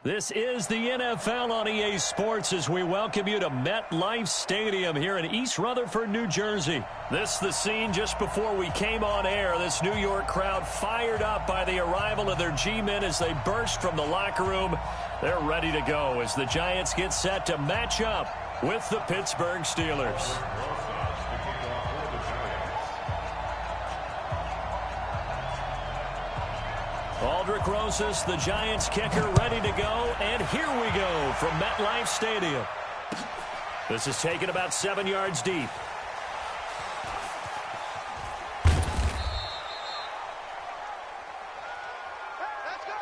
This is the NFL on EA Sports as we welcome you to MetLife Stadium here in East Rutherford, New Jersey. This is the scene just before we came on air. This New York crowd fired up by the arrival of their G-men as they burst from the locker room. They're ready to go as the Giants get set to match up with the Pittsburgh Steelers. Aldrick Rosas, the Giants kicker, ready to go. And here we go from MetLife Stadium. This is taken about 7 yards deep. Let's go.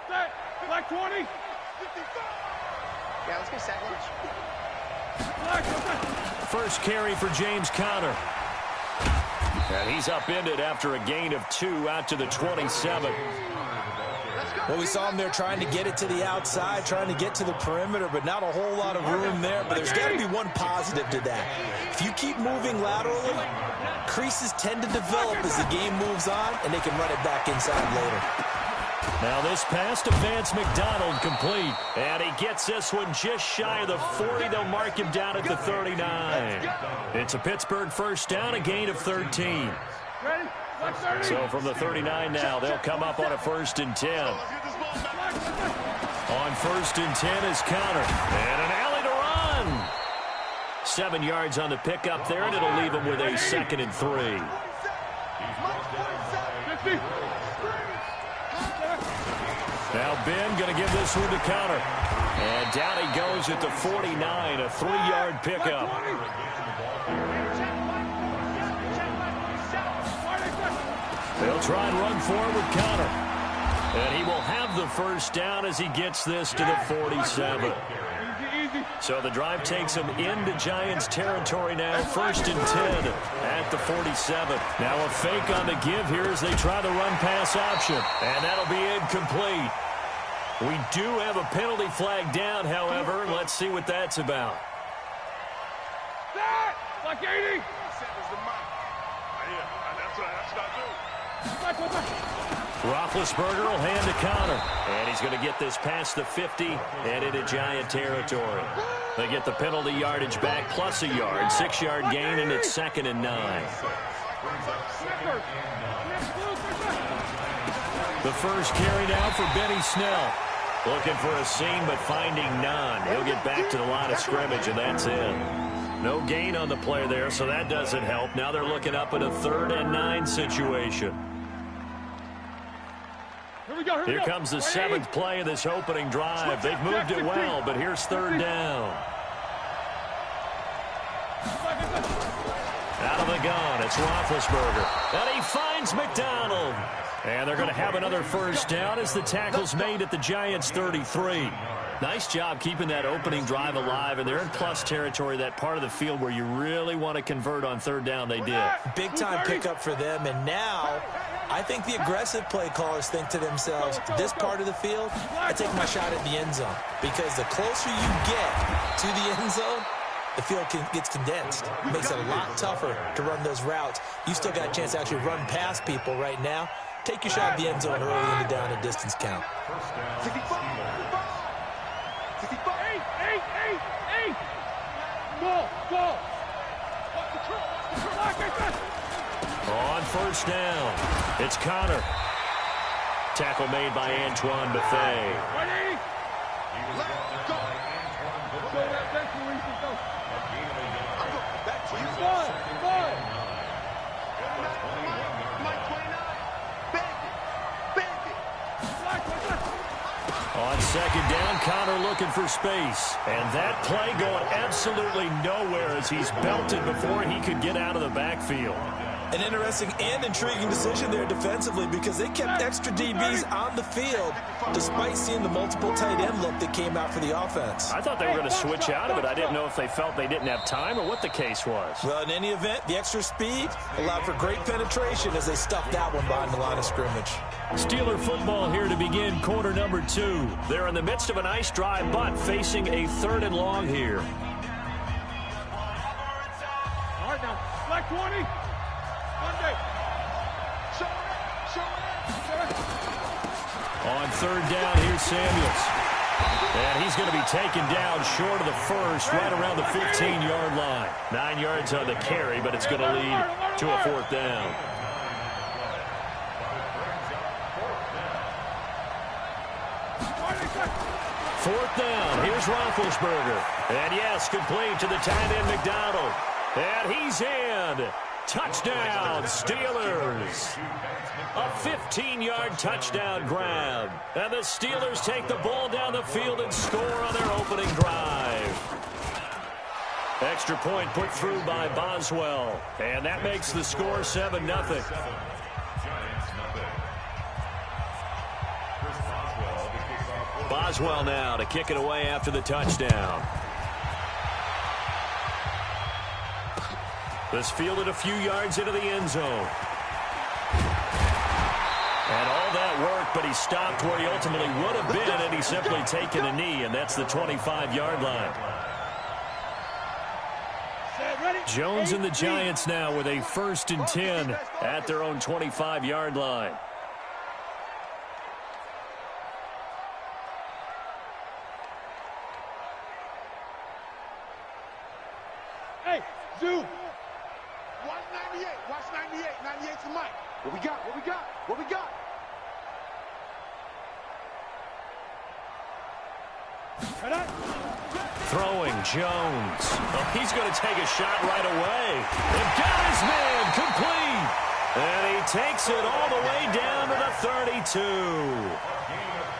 Set. Black 20. 55. Yeah, let's get set lunch. First carry for James Conner. And he's upended after a gain of 2 out to the 27. Well, we saw him there trying to get it to the outside, trying to get to the perimeter, but not a whole lot of room there. But there's got to be one positive to that. If you keep moving laterally, creases tend to develop as the game moves on, and they can run it back inside later. Now this pass to Vance McDonald complete. And he gets this one just shy of the 40. They'll mark him down at the 39. It's a Pittsburgh first down, a gain of 13. So from the 39 now, they'll come up on a 1st and 10. On 1st and 10 is Conner. And an alley to run. 7 yards on the pickup there, and it'll leave him with a 2nd and 3. Now Ben going to give this one to Conner. And down he goes at the 49, a 3-yard pickup. They'll try and run forward with Conner. And he will have the first down as he gets this to the 47. So the drive takes him into Giants territory now, 1st and 10 at the 47. Now a fake on the give here as they try the run-pass option. And that'll be incomplete. We do have a penalty flag down, however. Let's see what that's about. Like 80. Roethlisberger will hand to Conner. And he's going to get this past the 50 and into Giant territory. They get the penalty yardage back plus a yard. 6-yard gain, and it's 2nd and 9. The first carry now for Benny Snell. Looking for a seam, but finding none. He'll get back to the line of scrimmage, and that's it. No gain on the play there, so that doesn't help. Now they're looking up at a 3rd and 9 situation. Here comes the 7th play of this opening drive. They've moved it well, but here's 3rd down. Out of the gun, it's Roethlisberger. And he finds McDonald. And they're going to have another first down as the tackle's made at the Giants' 33. Nice job keeping that opening drive alive, and they're in plus territory, that part of the field where you really want to convert on 3rd down. They did. Big-time pickup for them, and now I think the aggressive play callers think to themselves, this part of the field, I take my shot at the end zone, because the closer you get to the end zone, the field gets condensed. It makes it a lot tougher to run those routes. You still got a chance to actually run past people right now. Take your shot at the end zone early in the down and distance count. 65. 8. Go. On 1st down, it's Conner. Tackle made by Antoine Buffet. On 2nd down, Conner looking for space. And that play going absolutely nowhere as he's belted before he could get out of the backfield. An interesting and intriguing decision there defensively, because they kept extra DBs on the field despite seeing the multiple tight end look that came out for the offense. I thought they were going to switch out of it. I didn't know if they felt they didn't have time or what the case was. Well, in any event, the extra speed allowed for great penetration as they stuffed that one behind the line of scrimmage. Steeler football here to begin quarter number 2. They're in the midst of a nice drive, but facing a 3rd and long here. All right, now, black 20. On third down, here's Samuels. And he's going to be taken down short of the first, right around the 15-yard line. 9 yards on the carry, but it's going to lead to a fourth down. Fourth down, here's Roethlisberger. And yes, complete to the tight end McDonald. And he's in. Touchdown, Steelers. A 15-yard touchdown grab. And the Steelers take the ball down the field and score on their opening drive. Extra point put through by Boswell. And that makes the score 7-0. Boswell now to kick it away after the touchdown. This fielded a few yards into the end zone. And all that work, but he stopped where he ultimately would have been had he simply taken a knee, and that's the 25-yard line. Jones and the Giants now with a 1st and 10 at their own 25-yard line. Hey, Zoo. Watch 98. Watch 98. 98 to Mike. What we got? What we got? What we got? Throwing Jones. Oh, he's going to take a shot right away. And got his man complete. And he takes it all the way down to the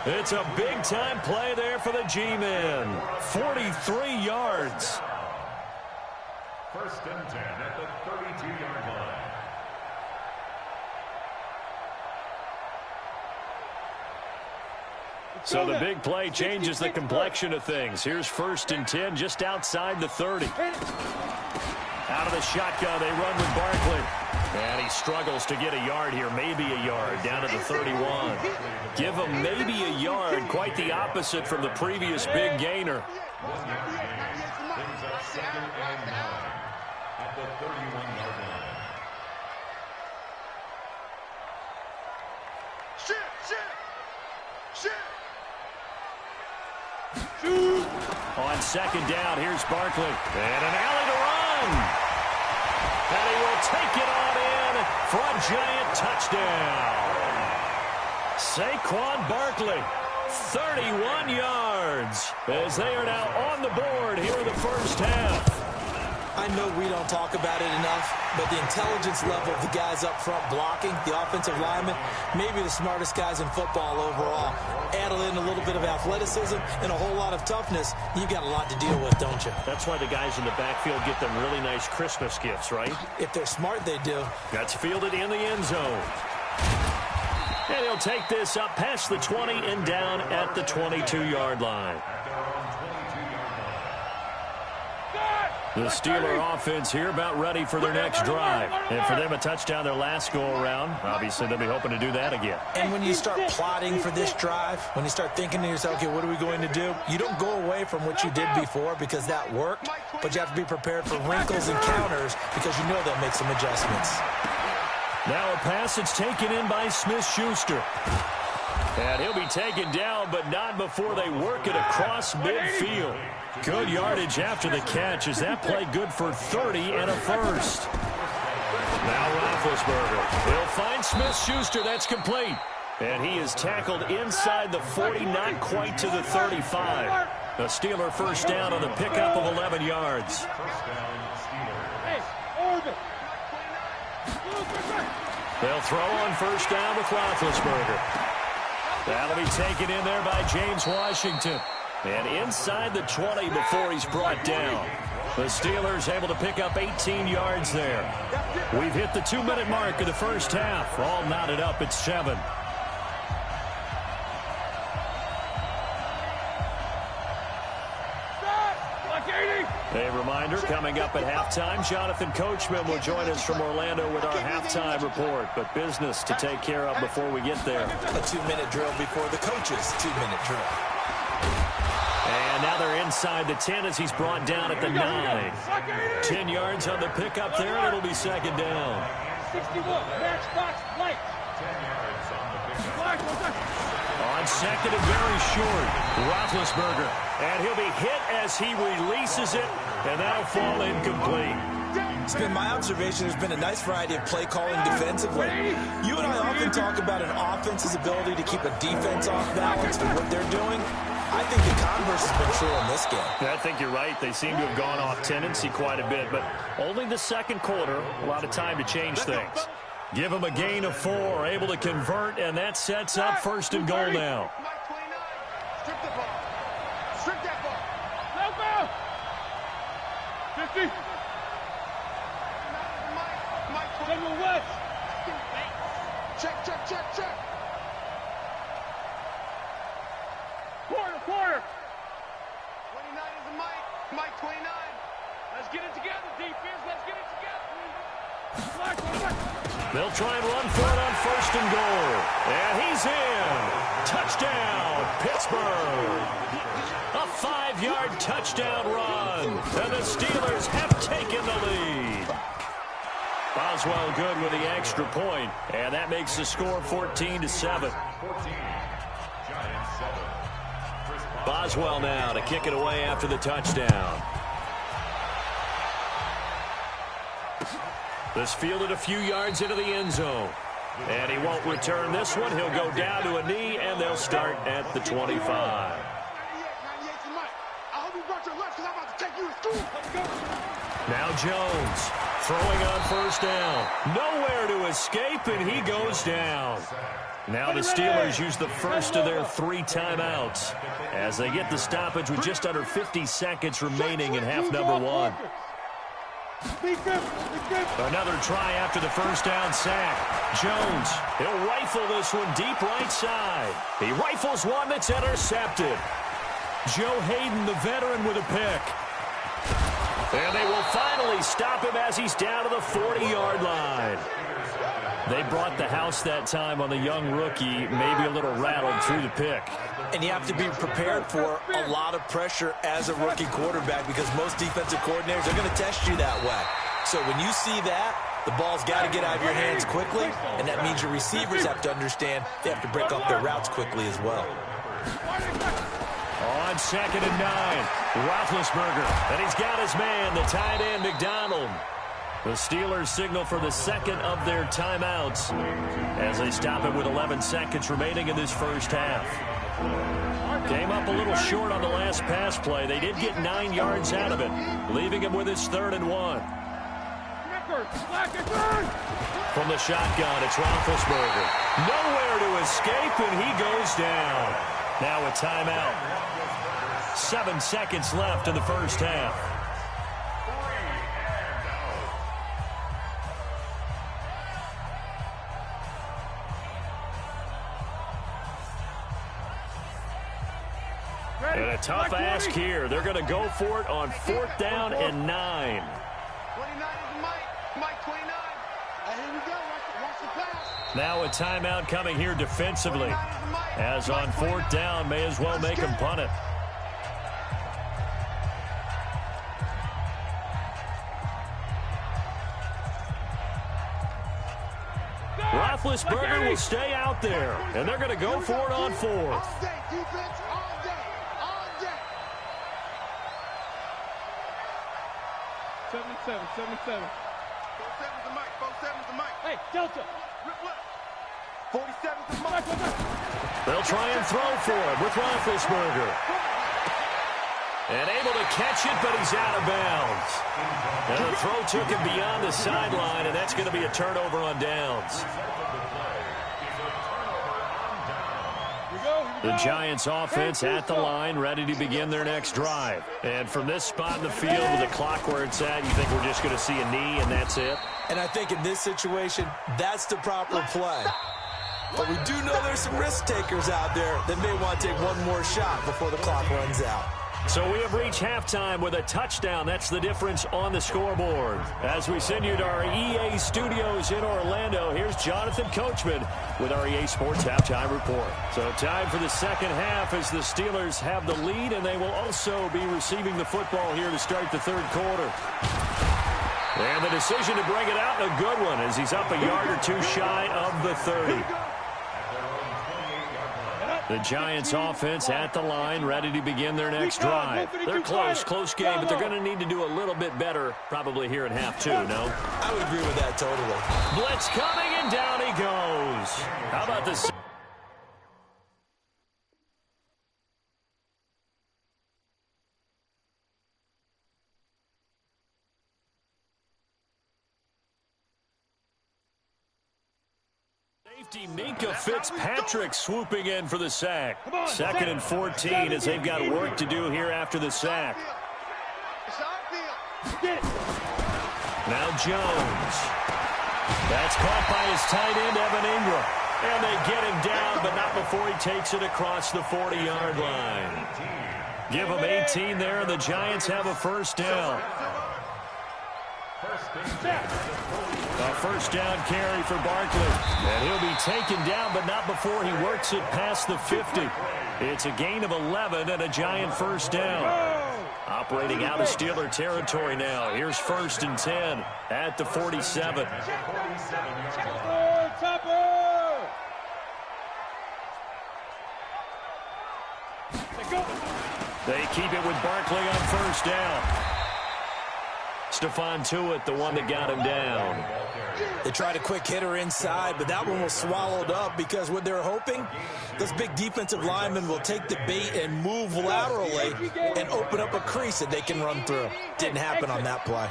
32. It's a big-time play there for the G-men. 43 yards. 1st and 10 at the 32-yard line. So the big play changes the complexion of things. Here's 1st and 10 just outside the 30. Out of the shotgun, they run with Barkley. And he struggles to get a yard here, maybe a yard, down to the 31. Give him maybe a yard, quite the opposite from the previous big gainer. At the 31-yard line. On 2nd down, here's Barkley. And an alley to run. And he will take it on in for a giant touchdown. Saquon Barkley, 31 yards, as they are now on the board here in the first half. I know we don't talk about it enough, but the intelligence level of the guys up front blocking, the offensive linemen, maybe the smartest guys in football overall. Add in a little bit of athleticism and a whole lot of toughness, you've got a lot to deal with, don't you? That's why the guys in the backfield get them really nice Christmas gifts, right? If they're smart, they do. That's fielded in the end zone. And he'll take this up past the 20 and down at the 22-yard line. The Steeler offense here about ready for their next drive. And for them, a touchdown their last go-around. Obviously, they'll be hoping to do that again. And when you start plotting for this drive, when you start thinking to yourself, okay, what are we going to do? You don't go away from what you did before because that worked, but you have to be prepared for wrinkles and counters because you know they'll make some adjustments. Now a pass that's taken in by Smith-Schuster. And he'll be taken down, but not before they work it across midfield. Good yardage after the catch. Is that play good for 30 and a first? Now Roethlisberger. He'll find Smith-Schuster. That's complete. And he is tackled inside the 40, not quite to the 35. A Steeler first down on the pickup of 11 yards. They'll throw on first down with Roethlisberger. That'll be taken in there by James Washington. And inside the 20 before he's brought down. The Steelers able to pick up 18 yards there. We've hit the 2-minute mark of the first half. All knotted up at 7. A reminder, coming up at halftime, Jonathan Coachman will join us from Orlando with our halftime report. But business to take care of before we get there. A 2-minute drill before the coach's 2-minute drill. And now they're inside the 10 as he's brought down at the 9. 10 yards on the pickup there, and it'll be 2nd down. 61, matchbox light. 10 yards on the pickup. On second and very short, Roethlisberger. And he'll be hit as he releases it, and that'll fall incomplete. It's been my observation there's been a nice variety of play calling defensively. You and I often talk about an offense's ability to keep a defense off balance for what they're doing. I think the converse has been true in this game. I think you're right. They seem to have gone off tendency quite a bit, but only the second quarter, a lot of time to change things. Give them a gain of 4, able to convert, and that sets up first and goal now. Strip the ball. Strip that ball. No ball. 50. General West. Check. Quarter. 29 is the Mike 29. Let's get it together, defense. Let's get it together. They'll try and run for it on first and goal. And he's in. Touchdown, Pittsburgh. A 5-yard touchdown run. And the Steelers have taken the lead. Boswell good with the extra point, and that makes the score 14-7. 14. Giants 7. Boswell now to kick it away after the touchdown. This fielded a few yards into the end zone. And he won't return this one. He'll go down to a knee, and they'll start at the 25. I hope you brought your lunch because I'm about to take you to school. Let's go. Now Jones throwing on first down. Nowhere to escape, and he goes down. Now the Steelers use the first of their 3 timeouts as they get the stoppage with just under 50 seconds remaining in half number 1. Another try after the first down sack. Jones, he'll rifle this one deep right side. He rifles one that's intercepted. Joe Hayden, the veteran, with a pick. And they will finally stop him as he's down to the 40-yard line. They brought the house that time on the young rookie, maybe a little rattled through the pick. And you have to be prepared for a lot of pressure as a rookie quarterback because most defensive coordinators are going to test you that way. So when you see that, the ball's got to get out of your hands quickly, and that means your receivers have to understand they have to break up their routes quickly as well. On second and 9, Roethlisberger, and he's got his man, the tight end, McDonald. The Steelers signal for the second of their timeouts as they stop it with 11 seconds remaining in this first half. Came up a little short on the last pass play. They did get 9 yards out of it, leaving him with his 3rd and 1. From the shotgun, it's Roethlisberger. Nowhere to escape, and he goes down. Now a timeout. 7 seconds left in the first half. And a tough ask here. They're going to go for it on 4th down and 9. 29 is Mike 29. And here we go. Watch the pass. Now a timeout coming here defensively. As on 4th down, may as well make him punt it. Roethlisberger will stay out there, and they're going to go for it on 4th. All day, defense. All day. 77. 4-7's the Mike. 4-7's the Mike. Hey, Delta. 47's the Mike. They'll try and throw for it with Roethlisberger. And able to catch it, but he's out of bounds. And the throw took him beyond the sideline, and that's going to be a turnover on downs. The Giants offense at the line, ready to begin their next drive. And from this spot in the field with the clock where it's at, you think we're just going to see a knee and that's it? And I think in this situation, that's the proper play. But we do know there's some risk takers out there that may want to take one more shot before the clock runs out. So we have reached halftime with a touchdown. That's the difference on the scoreboard. As we send you to our EA studios in Orlando, here's Jonathan Coachman with our EA Sports Halftime Report. So time for the second half as the Steelers have the lead, and they will also be receiving the football here to start the third quarter. And the decision to bring it out, a good one, as he's up a yard or two shy of the 30. The Giants offense at the line, ready to begin their next drive. They're close game, but they're going to need to do a little bit better probably here at half two, no? I would agree with that totally. Blitz coming, and down he goes. How about this? Safety Minka Fitzpatrick swooping in for the sack. 2nd and 14 as they've got work to do here after the sack. Now Jones. That's caught by his tight end, Evan Ingram. And they get him down, but not before he takes it across the 40-yard line. Give him 18 there, and the Giants have a first down. A first down carry for Barkley. And he'll be taken down, but not before he works it past the 50. It's a gain of 11 and a Giant first down. Operating out of Steeler territory now. Here's 1st and 10 at the 47. They keep it with Barkley on first down. Stephon Tuitt, the one that got him down. They tried a quick hitter inside, but that one was swallowed up because what they're hoping, those big defensive linemen will take the bait and move laterally and open up a crease that they can run through. Didn't happen on that play.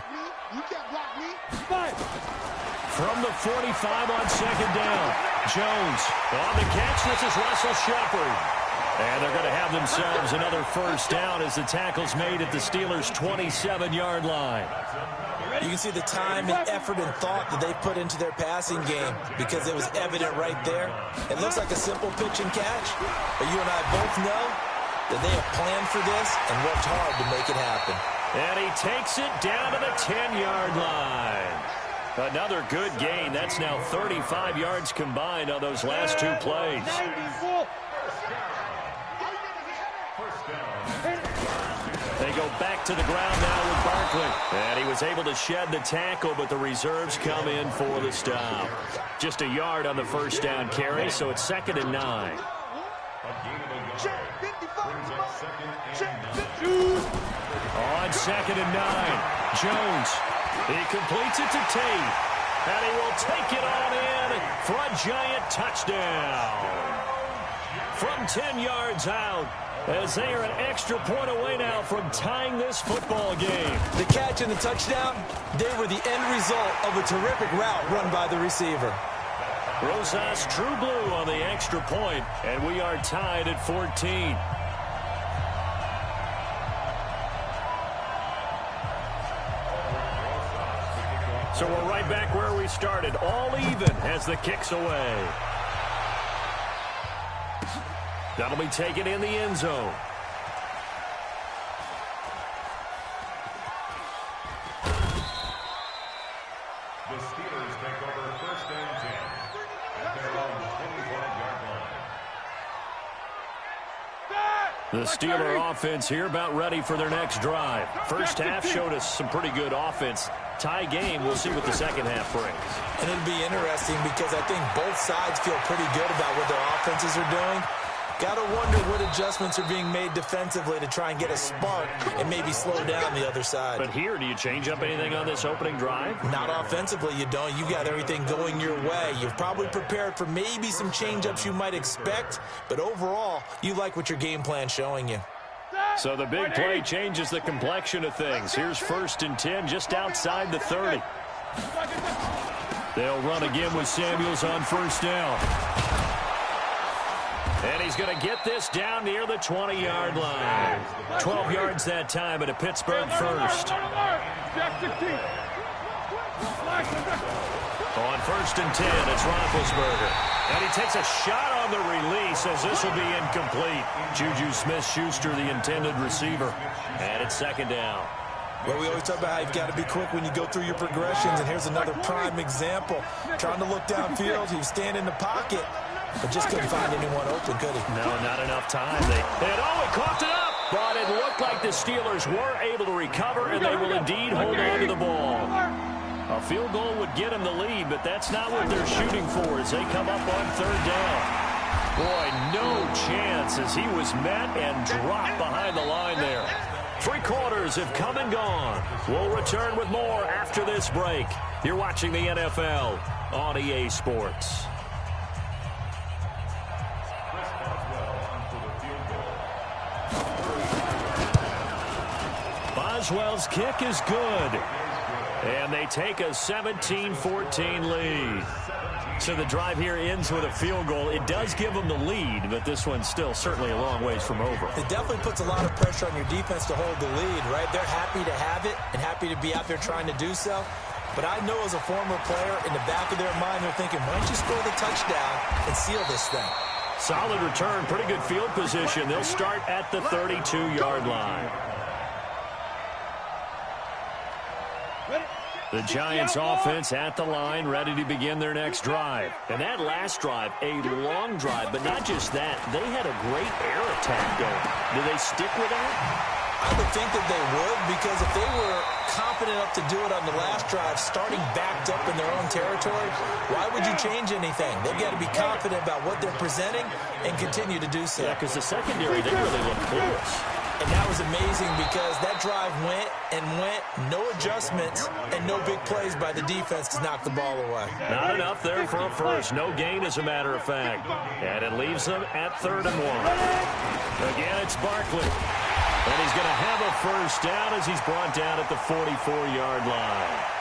From the 45 on 2nd down, Jones on the catch. This is Russell Shepard. And they're going to have themselves another first down as the tackle's made at the Steelers' 27-yard line. You can see the time and effort and thought that they put into their passing game because it was evident right there. It looks like a simple pitch and catch, but you and I both know that they have planned for this and worked hard to make it happen. And he takes it down to the 10-yard line. Another good gain. That's now 35 yards combined on those last two plays. They go back to the ground now with Barkley. And he was able to shed the tackle, but the reserves come in for the stop. Just a yard on the first down carry, so it's 2nd and 9. On 2nd and 9, Jones. He completes it to Tate. And he will take it on in for a Giant touchdown. From 10 yards out, as they are an extra point away now from tying this football game. The catch and the touchdown, they were the end result of a terrific route run by the receiver. Rosas True Blue on the extra point, and we are tied at 14. So we're right back where we started, all even as the kick's away. That'll be taken in the end zone. The Steelers take over 1st and 10 at their own 25-yard line. The Steeler offense here about ready for their next drive. First half showed us some pretty good offense. Tie game, we'll see what the second half brings. And it'll be interesting because I think both sides feel pretty good about what their offenses are doing. Got to wonder what adjustments are being made defensively to try and get a spark and maybe slow down the other side. But here, do you change up anything on this opening drive? Not offensively, you don't. You got everything going your way. You've probably prepared for maybe some change-ups you might expect, but overall, you like what your game plan's showing you. So the big play changes the complexion of things. Here's 1st and 10 just outside the 30. They'll run again with Samuels on first down. And he's going to get this down near the 20-yard line. 12 yards that time at a Pittsburgh first. On 1st and 10, it's Roethlisberger. And he takes a shot on the release as this will be incomplete. Juju Smith-Schuster, the intended receiver. And it's 2nd down. Well, we always talk about how you've got to be quick when you go through your progressions, and here's another prime example. Trying to look downfield, he was standing in the pocket, but just couldn't find anyone open, could he? No, not enough time. He coughed it up, but it looked like the Steelers were able to recover, and they will indeed hold on to the ball. A field goal would get them the lead, but that's not what they're shooting for as they come up on third down. Boy, no chance as he was met and dropped behind the line there. 3 quarters have come and gone. We'll return with more after this break. You're watching the NFL on EA Sports. Boswell's kick is good. And they take a 17-14 lead. So the drive here ends with a field goal. It does give them the lead, but this one's still certainly a long ways from over. It definitely puts a lot of pressure on your defense to hold the lead, right? They're happy to have it and happy to be out there trying to do so. But I know as a former player, in the back of their mind, they're thinking, why don't you score the touchdown and seal this thing? Solid return, pretty good field position. They'll start at the 32-yard line. The Giants offense at the line, ready to begin their next drive. And that last drive, a long drive, but not just that. They had a great air attack going. Do they stick with that? I would think that they would, because if they were confident enough to do it on the last drive, starting backed up in their own territory, why would you change anything? They've got to be confident about what they're presenting and continue to do so. Yeah, because the secondary, they really look clueless. And that was amazing because that drive went and went, no adjustments, and no big plays by the defense to knock the ball away. Not enough there for a first. No gain, as a matter of fact. And it leaves them at 3rd and 1. Again, it's Barkley. And he's going to have a first down as he's brought down at the 44-yard line.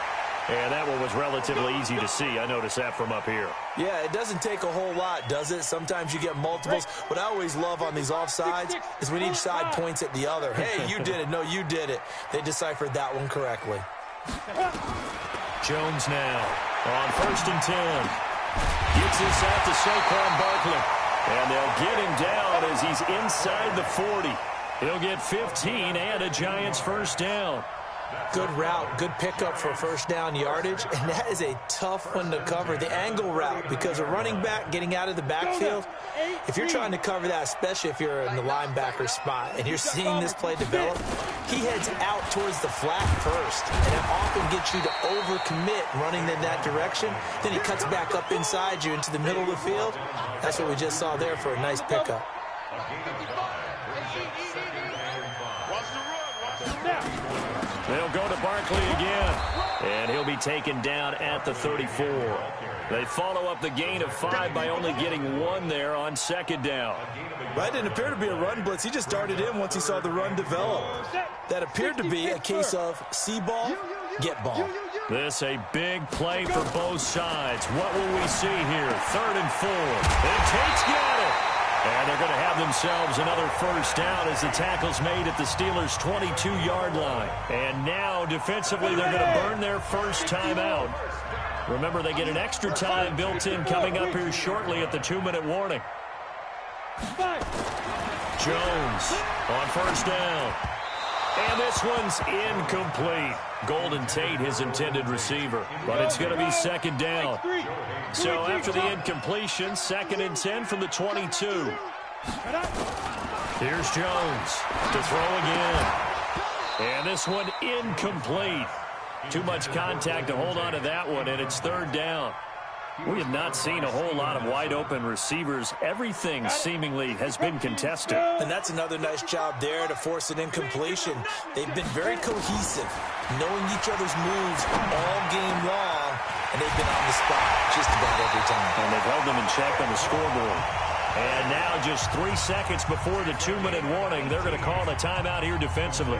And that one was relatively easy to see. I noticed that from up here. Yeah, it doesn't take a whole lot, does it? Sometimes you get multiples. What I always love on these offsides is when each side points at the other. Hey, you did it. No, you did it. They deciphered that one correctly. Jones now on 1st and 10. Gets this out to Saquon Barkley. And they'll get him down as he's inside the 40. He'll get 15 and a Giants first down. Good route, good pickup for first down yardage, and that is a tough one to cover, the angle route, because a running back getting out of the backfield, if you're trying to cover that, especially if you're in the linebacker spot, and you're seeing this play develop, he heads out towards the flat first, and that often gets you to overcommit running in that direction. Then he cuts back up inside you into the middle of the field. That's what we just saw there for a nice pickup. They'll go to Barkley again, and he'll be taken down at the 34. They follow up the gain of 5 by only getting 1 there on 2nd down. That didn't appear to be a run blitz. He just darted in once he saw the run develop. That appeared to be a case of see ball, get ball. This a big play for both sides. What will we see here? 3rd and 4. And Tate's got it. And they're going to have themselves another first down as the tackle's made at the Steelers' 22-yard line. And now, defensively, they're going to burn their first timeout. Remember, they get an extra time built in coming up here shortly at the 2-minute warning. Jones on first down. And this one's incomplete. Golden Tate, his intended receiver. But it's going to be 2nd down. So after the incompletion, 2nd and 10 from the 22. Here's Jones to throw again. And this one incomplete. Too much contact to hold on to that one, and it's 3rd down. We have not seen a whole lot of wide-open receivers. Everything seemingly has been contested. And that's another nice job there to force an incompletion. They've been very cohesive, knowing each other's moves all game long, and they've been on the spot just about every time. And they've held them in check on the scoreboard. And now just 3 seconds before the 2-minute warning, they're going to call a timeout here defensively.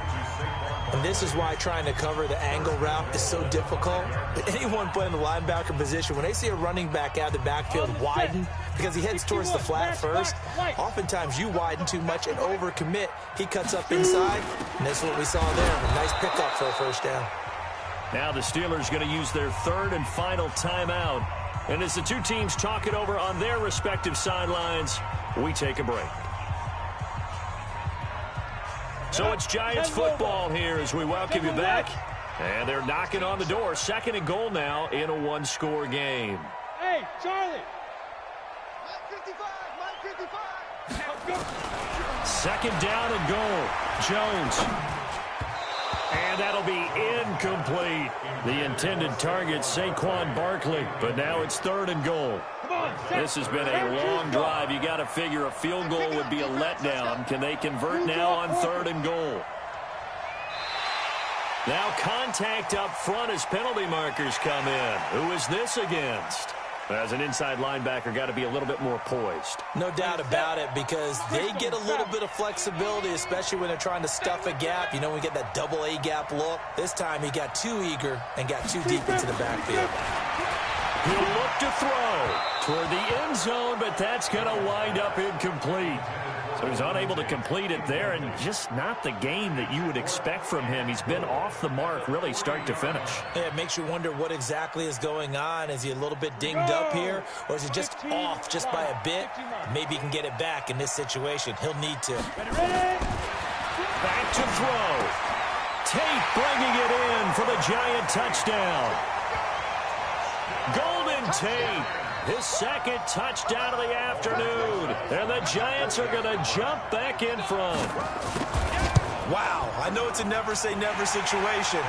And this is why trying to cover the angle route is so difficult. But anyone playing the linebacker position, when they see a running back out of the backfield widen, because he heads towards the flat first, oftentimes you widen too much and overcommit. He cuts up inside, and that's what we saw there. A nice pickup for a first down. Now the Steelers going to use their 3rd and final timeout. And as the two teams talk it over on their respective sidelines, we take a break. So it's Giants football here as we welcome you back. And they're knocking on the door. 2nd and goal now in a 1-score game. Hey, Charlie. 55. 2nd down and goal. Jones. And that'll be incomplete. The intended target, Saquon Barkley. But now it's 3rd and goal. This has been a long drive. You got to figure a field goal would be a letdown. Can they convert now on 3rd and goal? Now contact up front as penalty markers come in. Who is this against? As an inside linebacker, got to be a little bit more poised. No doubt about it, because they get a little bit of flexibility, especially when they're trying to stuff a gap. You know, we get that double A gap look. This time he got too eager and got too deep into the backfield. He'll look to throw toward the end zone, but that's going to wind up incomplete. So he's unable to complete it there, and just not the game that you would expect from him. He's been off the mark, really, start to finish. Yeah, it makes you wonder what exactly is going on. Is he a little bit dinged up here, or is he just off just by a bit? Maybe he can get it back in this situation. He'll need to. Back to throw. Tate bringing it in for the Giant touchdown. Golden Tate. His 2nd touchdown of the afternoon. And the Giants are going to jump back in front. Wow, I know it's a never-say-never situation,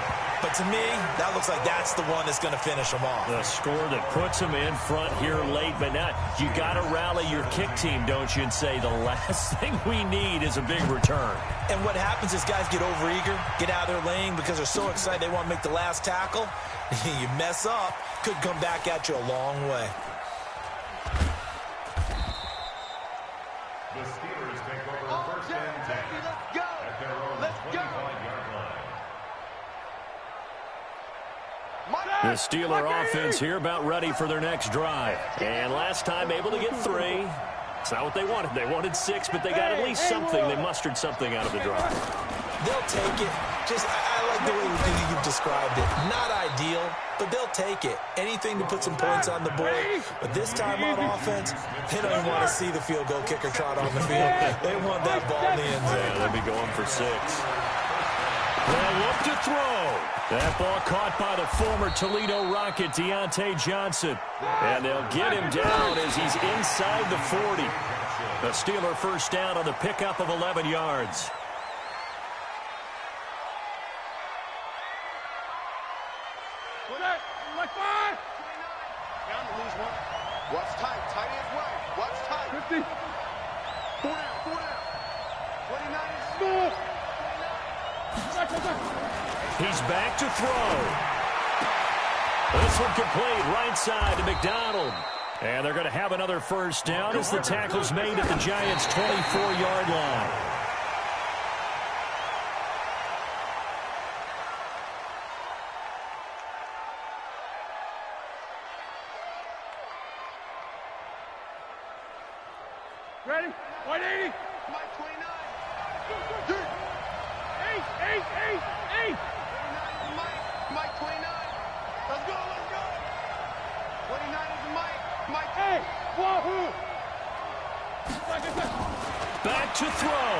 but to me, that looks like that's the one that's going to finish them off. The score that puts them in front here late, but now you got to rally your kick team, don't you, and say the last thing we need is a big return. And what happens is guys get overeager, get out of their lane because they're so excited they want to make the last tackle. You mess up, could come back at you a long way. The Steelers take over 1st and 10 at their own 25-yard line. The Steeler offense here about ready for their next drive. And last time able to get 3. It's not what they wanted. They wanted 6, but they got at least something. They mustered something out of the drive. They'll take it. I like the way you've described it. Not ideal, but they'll take it. Anything to put some points on the board. But this time on offense, they don't even want to see the field goal kicker trot on the field. They want that ball in the end zone. Yeah, they'll be going for 6. They'll look to throw. That ball caught by the former Toledo Rocket, Deontay Johnson. And they'll get him down as he's inside the 40. The Steeler 1st down on the pickup of 11 yards. Watch tight, tight end way. Watch tight. 50. 4 down. 29 is He's back to throw. This one complete right side to McDonald. And they're going to have another 1st down as the tackle's made at the Giants' 24-yard line. ready. 180. Mike 29. Eight. Mike 29. Let's go. 29 is Mike. Mike. Hey. Wahoo. Back to throw.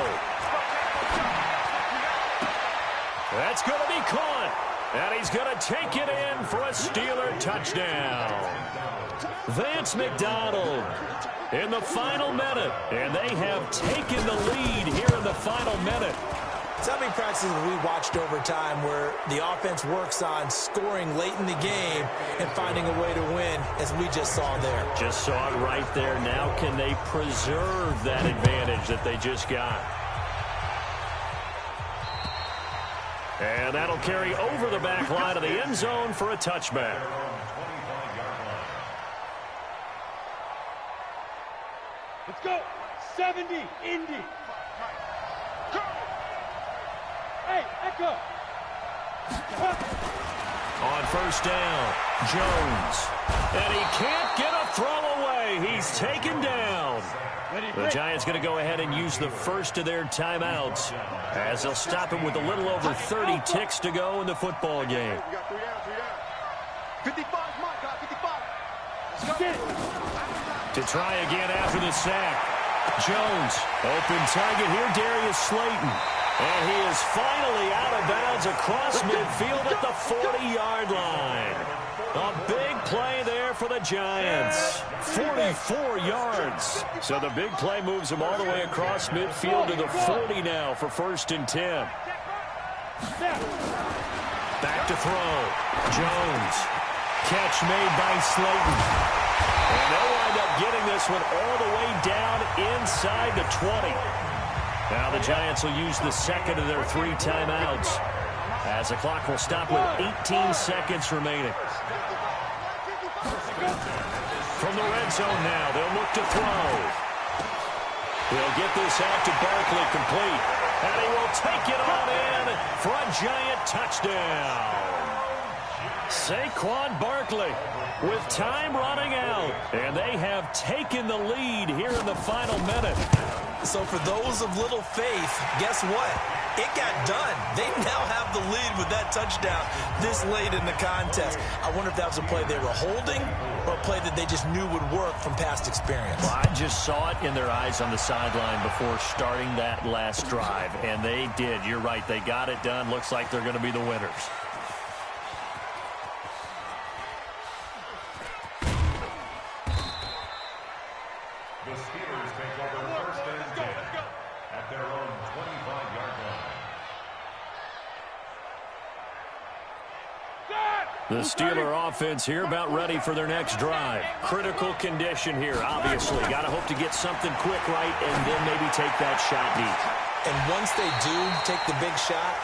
That's going to be caught. And he's going to take it in for a Steeler touchdown. Vance McDonald in the final minute. And they have taken the lead here in the final minute. So many practices we watched over time where the offense works on scoring late in the game and finding a way to win, as we just saw there. Just saw it right there. Now can they preserve that advantage that they just got? And that'll carry over the back line of the end zone for a touchback. Let's go. 70, Indy. Hey, Echo. On 1st down, Jones. And he can't get a throw away. He's taken down. The Giants going to go ahead and use the first of their timeouts as they'll stop him with a little over 30 ticks to go in the football game. We got 3 down. 55, Mike. 55. Let's go. To try again after the sack. Jones, open target here, Darius Slayton. And he is finally out of bounds across midfield at the 40-yard line. A big play there for the Giants. 44 yards. So the big play moves him all the way across midfield to the 40 now for 1st and 10. Back to throw. Jones. Catch made by Slayton. And they'll wind up getting this one all the way down inside the 20. Now the Giants will use the second of their 3 timeouts, as the clock will stop with 18 seconds remaining. From the red zone now, they'll look to throw. He'll get this out to Barkley, complete. And he will take it on in for a Giant touchdown. Saquon Barkley with time running out. And they have taken the lead here in the final minute. So for those of little faith, guess what? It got done. They now have the lead with that touchdown this late in the contest. I wonder if that was a play they were holding or a play that they just knew would work from past experience. Well, I just saw it in their eyes on the sideline before starting that last drive, and they did. You're right. They got it done. Looks like they're going to be the winners. The Steelers take over first and 10 at their own 25-yard line. The Steeler offense here about ready for their next drive. Critical condition here, obviously. Got to hope to get something quick right and then maybe take that shot deep. And once they do take the big shot,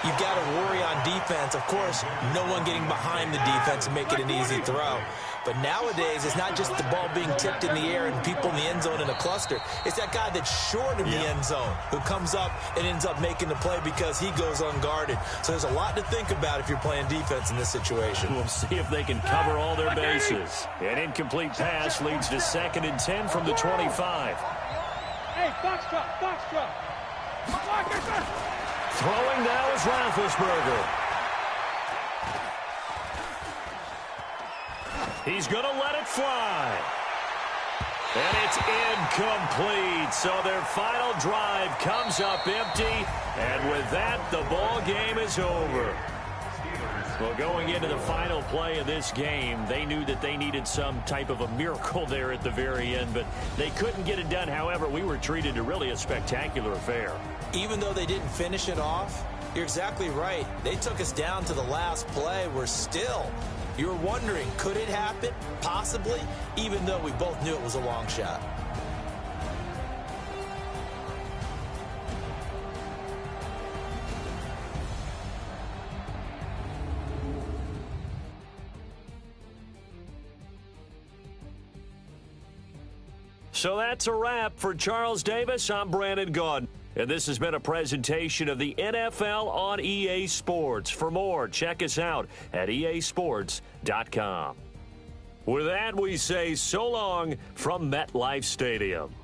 you've got to worry on defense. Of course, no one getting behind the defense and make it an easy throw. But nowadays, it's not just the ball being tipped in the air and people in the end zone in a cluster. It's that guy that's short of the end zone who comes up and ends up making the play because he goes unguarded. So there's a lot to think about if you're playing defense in this situation. We'll see if they can cover all their bases. An incomplete pass leads to 2nd and 10 from the 25. Hey, foxtrot. Throwing now is Roethlisberger. He's going to let it fly. And it's incomplete. So their final drive comes up empty. And with that, the ball game is over. Well, going into the final play of this game, they knew that they needed some type of a miracle there at the very end, but they couldn't get it done. However, we were treated to really a spectacular affair. Even though they didn't finish it off, you're exactly right. They took us down to the last play. We're still... You're wondering, could it happen? Possibly, even though we both knew it was a long shot. So that's a wrap for Charles Davis. I'm Brandon Gaudin. And this has been a presentation of the NFL on EA Sports. For more, check us out at easports.com. With that, we say so long from MetLife Stadium.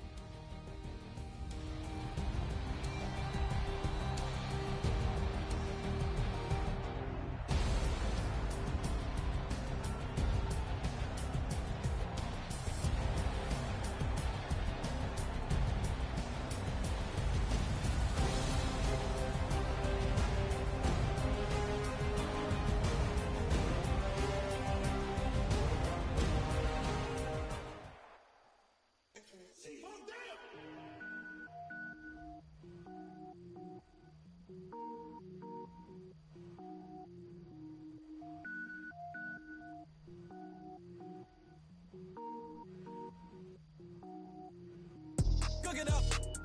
Cook it up,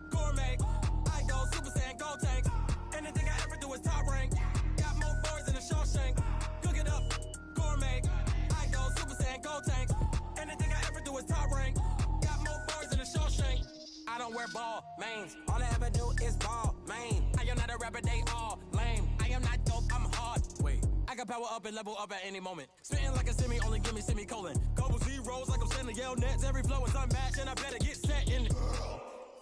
gourmet. I go Super Saiyan, go tank. Anything I ever do is top rank. Got more boys than a Shawshank. Cook it up, gourmet. I go Super Saiyan, go tank. Anything I ever do is top rank. Got more boys than a Shawshank. I don't wear ball mains. All I ever do is ball main. I am not a rapper, they all lame. I am not dope, I'm hard. Wait, I can power up and level up at any moment. Spitting like a semi, only give me semicolon. Couple zeros like I'm sending yell nets. Every flow is unmatched and I better get set in.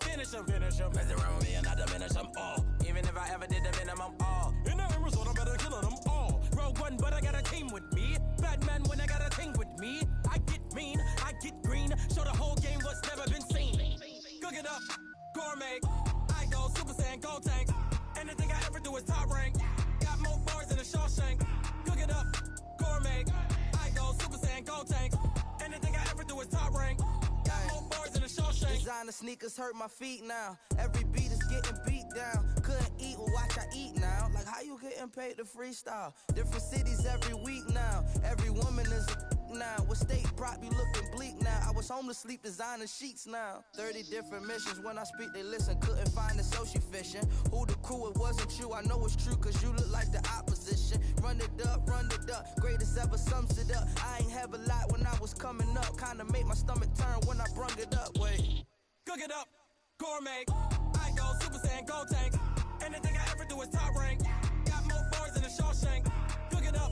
Finish them. Mess around with me and I diminish them all. Even if I ever did the minimum all. In the end result, I'm better killing them all. Rogue one, but I got a team with me. Batman when I got a team with me. I get mean, I get green. Show the whole game what's never been seen. Cook it up, gourmet. I go Super Saiyan, go tank. Anything I ever do is top rank. Got more bars than a Shawshank. Cook it up, gourmet. I go Super Saiyan, go tank. Anything I ever do is top rank. Designer sneakers hurt my feet now. Every beat is getting beat down. Couldn't eat, well watch I eat now. Like How you getting paid to freestyle? Different cities every week now. Every woman is a now. What state prop be looking bleak now? I was home to sleep designing sheets now. 30 different missions. When I speak, they listen. Couldn't find it, so she fishing. Who the crew? It wasn't you. I know it's true, cause you look like the opposition. Run it up, run it up. Greatest ever sums it up. I ain't have a lot when I was coming up. Kinda made my stomach turn when I brung it up. Wait. Cook it up, gourmet. I go Super Saiyan, go tank. Anything I ever do is top rank. Got more bars than a Shawshank. Cook it up,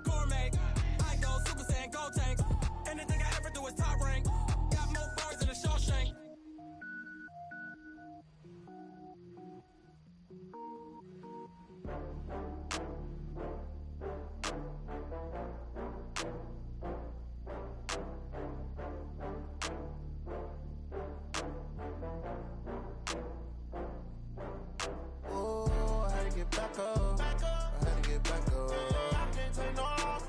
gourmet. I go Super Saiyan, go tank. Anything I ever do is top rank. Got more bars than a Shawshank. Back up. I had to get back up. I can't take no loss.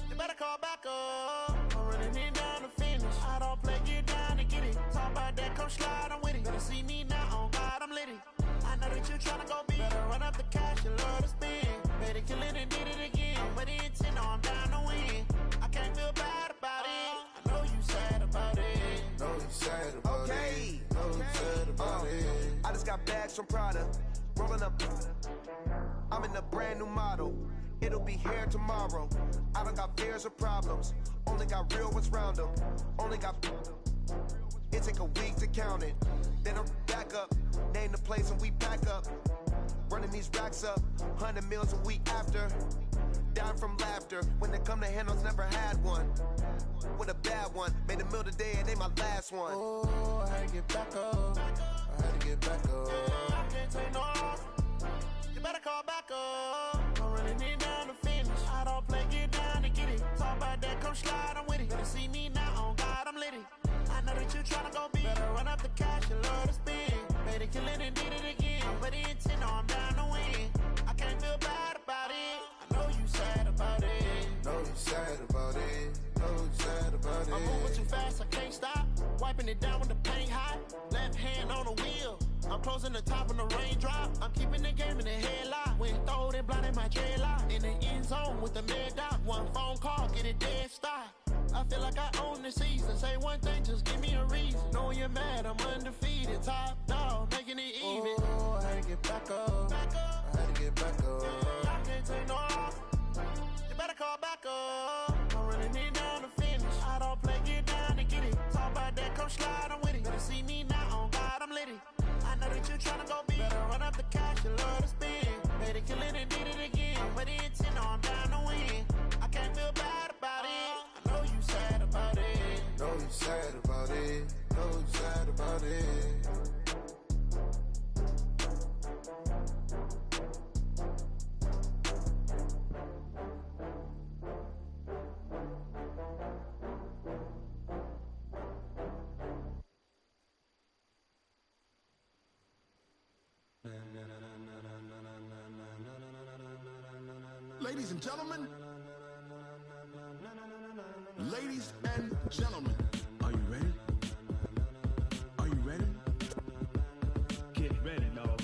You better call back up. I'm running it down to finish. I don't play, get down to get it. Talk about that, come slide, I'm with it. Better see me now, on God, I'm litty. I know that you tryna go big. Better run up the cash, you love to spend. Better kill it and did it again. I'm with the intent, no, I'm down to win. I can't feel bad about it. I know you sad about it. Know you sad about it. Know you sad about it. I just got bags from Prada. Rolling up, I'm in a brand new model. It'll be here tomorrow. I don't got fears or problems. Only got real ones round them. Only got. It take a week to count it. Then I'm back up. Name the place and we pack up. Running these racks up. 100 meals a week after. Down from laughter. When they come to handles, never had one. With a bad one. Made a meal today and they my last one. Oh, I had to get back up. I had to get back up. I can't take no loss. You better call back up. I'm running it down to finish. I don't play, get down to get it. Talk about that, come slide, I'm with it. Better see me now, on God, I'm litty. I know that you tryna go big. Better run up the cash, you love to spend. Better kill it and did it again. But the intent, no, I'm down to win. I can't feel bad about it. I know you sad about it. Know you sad about it. Know you sad about it. I'm moving too fast, I can't stop. Wiping it down when the paint hot. Left hand on the wheel. I'm closing the top when the raindrop. I'm keeping the game in the headlock. When throwed and blinded my dreadlock. In the end zone with the mad dot. One phone call, get it dead stop. I feel like I own the season. Say one thing, just give me a reason. Knowing you're mad, I'm undefeated. Top dog, making it even. Oh, I had to get back up. I had to get back up. I can't take no loss. You better call back up. I'm running it down to finish. I don't play, get down to get it. Talk about that, come slide, I'm with it. Better see me now, on God, I'm litty. I know that you tryna go big. Better run up the cash, you love to spend. Better kill it and did it again. But the intent, no, I'm down to win. I can't feel bad about it. I know you sad about it. Know you sad about it. Know you sad about it. Ladies and gentlemen, ladies and gentlemen, are you ready? Are you ready? Get ready, dog.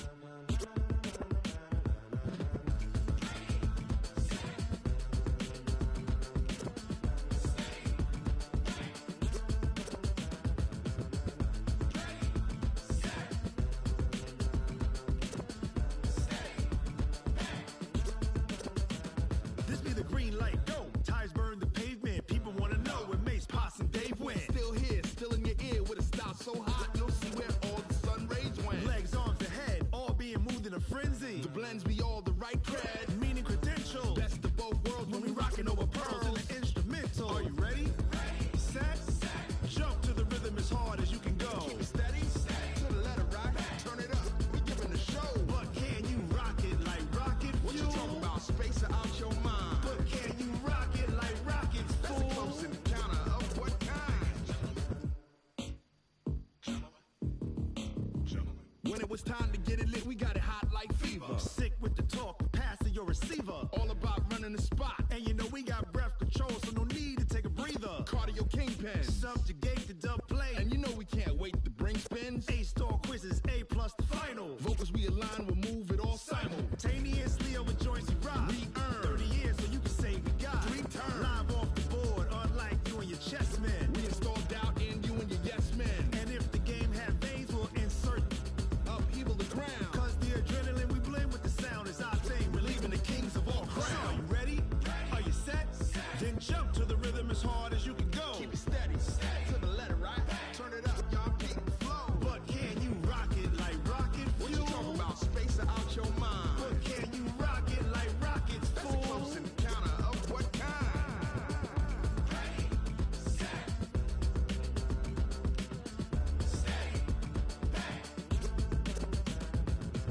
This be the green light, go. Tires burn the pavement. People want to know where Mace, Potts, and Dave went. Still here, still in your ear with a style so hot, you'll see where all the sun rays went. Legs, arms, and head, all being moved in a frenzy. The blends be all the right cred, meaning credentials. Best of both worlds when we rocking over pearls in the instrumental. Are you ready? Set, jump to the rhythm as hard as you can go. Keep it steady, to the letter rock, turn it up. We giving the show. But can you rock it like rocket fuel? What you talking about? Space out your mind. But can you rock it like rockets, fool? That's a close encounter of what kind? When it was time to get it lit, we got it hot like fever. Sick with the talk, passing your receiver. All about running the spot. And you know we got breath control, so no need to take a breather. Cardio kingpin, subjugate the dub play. And you know we can't wait to bring spins. A-star quizzes, A+ the final. Vocals we align, we'll move it all Simultaneously over joints we rock. We earn 30 years so you can say we got 3 turns. Live off the board, unlike you and your chess men. We install doubt in you and your yes men. And if the game had veins, we'll insert upheaval the ground. Cause the adrenaline we blend with the sound is our thing. We're leaving the kings of all crowns. So, are you ready? Are you set? Then jump to the rhythm as hard as you can go. Keep it steady, to the letter, right? Turn it up, y'all keep the flow. But can you rock it like rocket fuel? What you talking about? Space out your mind. But can you rock it like rockets, fool? That's a close encounter of what kind? Ready, set, steady, back.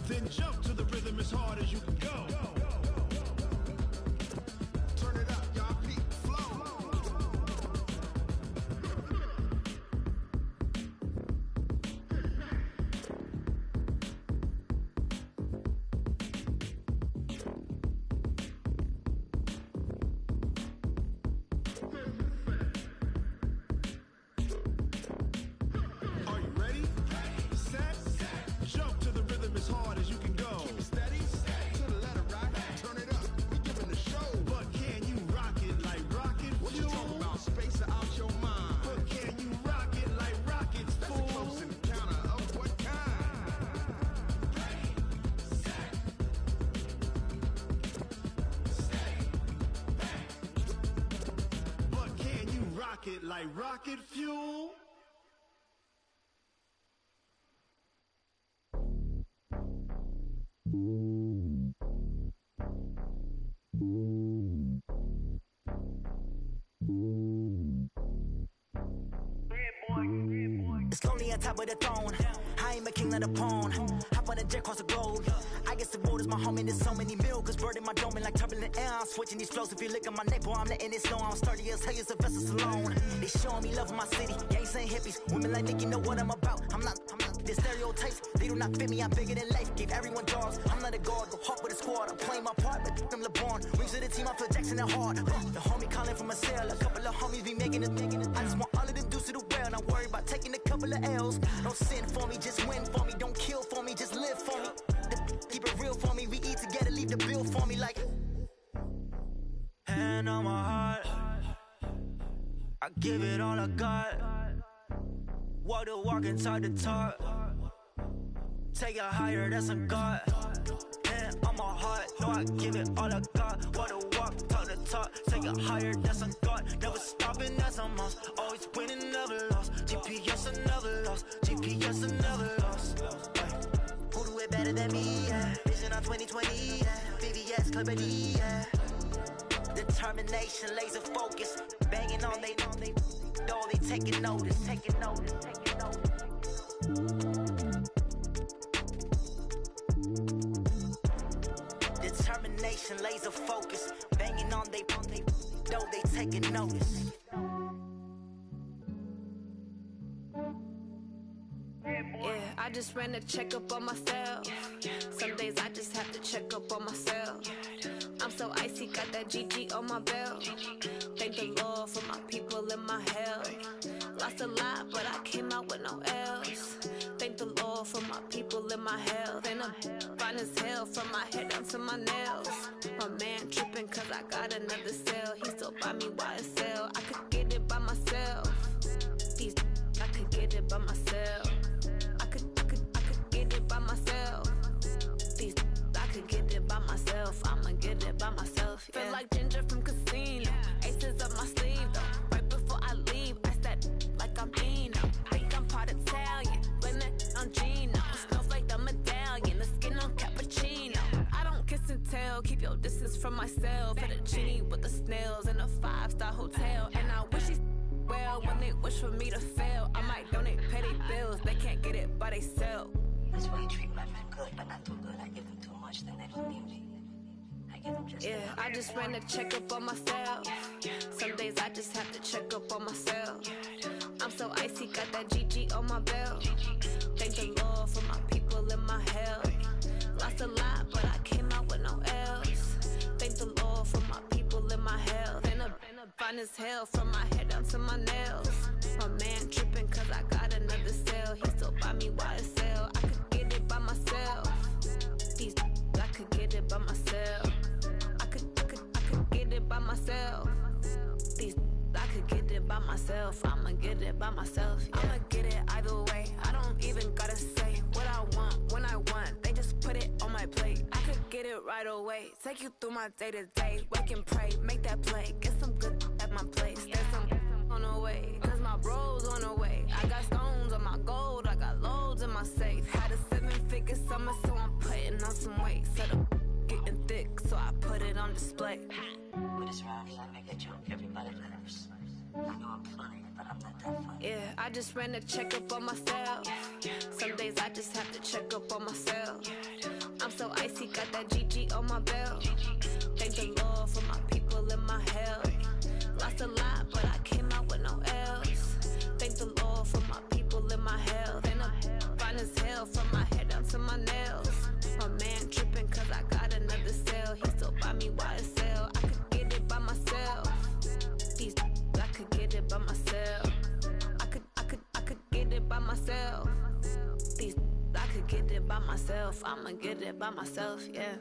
Then jump to the rhythm as hard as you can go. Turn it up, y'all keep the flow. Are you ready? Set, jump to the rhythm as hard as you can go. Keep it steady, to the letter, right? Turn it up, we giving the show. But can you rock it like rocket fuel? What you talking about? Space out your mind. But can you rock it like rockets, fool? That's a close encounter of what kind? Ready, set, steady, back. But can you rock it like rocket fuel? It's lonely on top of the throne. I am a king of the pawn. Hop on a jet across the globe. I guess the world is my home and there's so many milk. Bird in my dome and like turbulent air. I'm switching these flows. If you look at my neck, boy, I'm letting it snow. I'm sturdy as hell as a vessel alone. They showing me love in my city. Gangs and hippies. Women like Nicky know what I'm about. I'm not the stereotypes. They do not fit me. I'm bigger than life. Give everyone jobs. I'm not a guard. Go hard with a squad. I'm playing my part, but I'm LeBron. Rings to the team. I feel Jackson and hard. The homie calling from a cell. A couple of homies be making it. I just want all of them dudes to the well. Not worry about taking a couple of L's. Don't sin for me, just win for me. Don't kill for me, just live for me. Keep it real for me. We eat together, leave the bill for me like. Hand on my heart, I give it all I got. Walk the walk and talk the talk. Take it higher, that's a God. Hand on my heart, no, I give it all I got. Walk the walk, talk the talk. Take it higher, that's a God. Never stopping, that's a must. Always winning, never lost. GPS, I never lost. GPS, I never lost. Who do it better than me? Yeah. Vision on 2020. Yeah. VVS, Clippity. Yeah. Determination, laser focus. Banging on they know they taking notice. Taking notice. Taking notice. Determination, laser focus. Banging on they know they taking notice. Yeah, I just ran a checkup on myself. Some days I just have to check up on myself. I'm so icy, got that GG on my belt. Thank the Lord for my people and my health. Lost a lot, but I came out with no L's. Thank the Lord for my people and my health. And I'm fine as hell from my head down to my nails. My man tripping cause I got another cell. He still buy me YSL. I could get it by myself. I could get it by myself. I could get it by myself. I could get it by myself. I'ma get it by myself. Yeah. Feel like Ginger from Casino. Aces up my sleeve though. Right before I leave, I said like I'm Dino. Think I'm part Italian. Blame it on Gino. Snowflake the medallion. The skin on cappuccino. I don't kiss and tell. Keep your distance from myself. Hit a genie with the snails in a 5-star hotel. And I wish he's well when they wish for me to fail. I might donate, pay their bills. They can't get it by they sell. That's why you treat my men good, but not too good. I give them too much, then they don't need me. I give them just yeah, I just ran a checkup on myself. Some days I just have to check up on myself. I'm so icy, got that GG on my belt. Thank the Lord for my people and my health. Lost a lot, but I came out with no L's. Thank the Lord for my people and my health. And I'm fine as hell from my head down to my nails. My man tripping cause I got another cell. He still buy me YSL. I could get it by myself. I could get it by myself. I could get it by myself. These I could get it by myself. I'ma get it by myself. Yeah. I'ma get it either way. I don't even gotta say what I want when I want. They just put it on my plate. I could get it right away. Take you through my day to day. Wake and pray, make that play. Get some good at my place. There's some on the way, cause my bros on the way. I got stones on my gold. I got loads in my safe. Had a 7-figure summer, so I'm putting on some weight. Set up getting thick, so I put it on display. With this rhyme, I make a joke, everybody laughs. I know I'm funny, but I'm not that funny. Yeah, I just ran a checkup on myself. Some days I just have to check up on myself. I'm so icy, got that GG on my belt. Thank the Lord for my people in my health. Lost a lot, but I came out with no L's. Thank the Lord for my people in my health. And I'm fine as hell from my head down to my nails. My man tripping cause I got another sale. He still buy me YSL. I could get it by myself. These I could get it by myself. I could get it by myself. These I could get it by myself. I'ma get it by myself, yeah.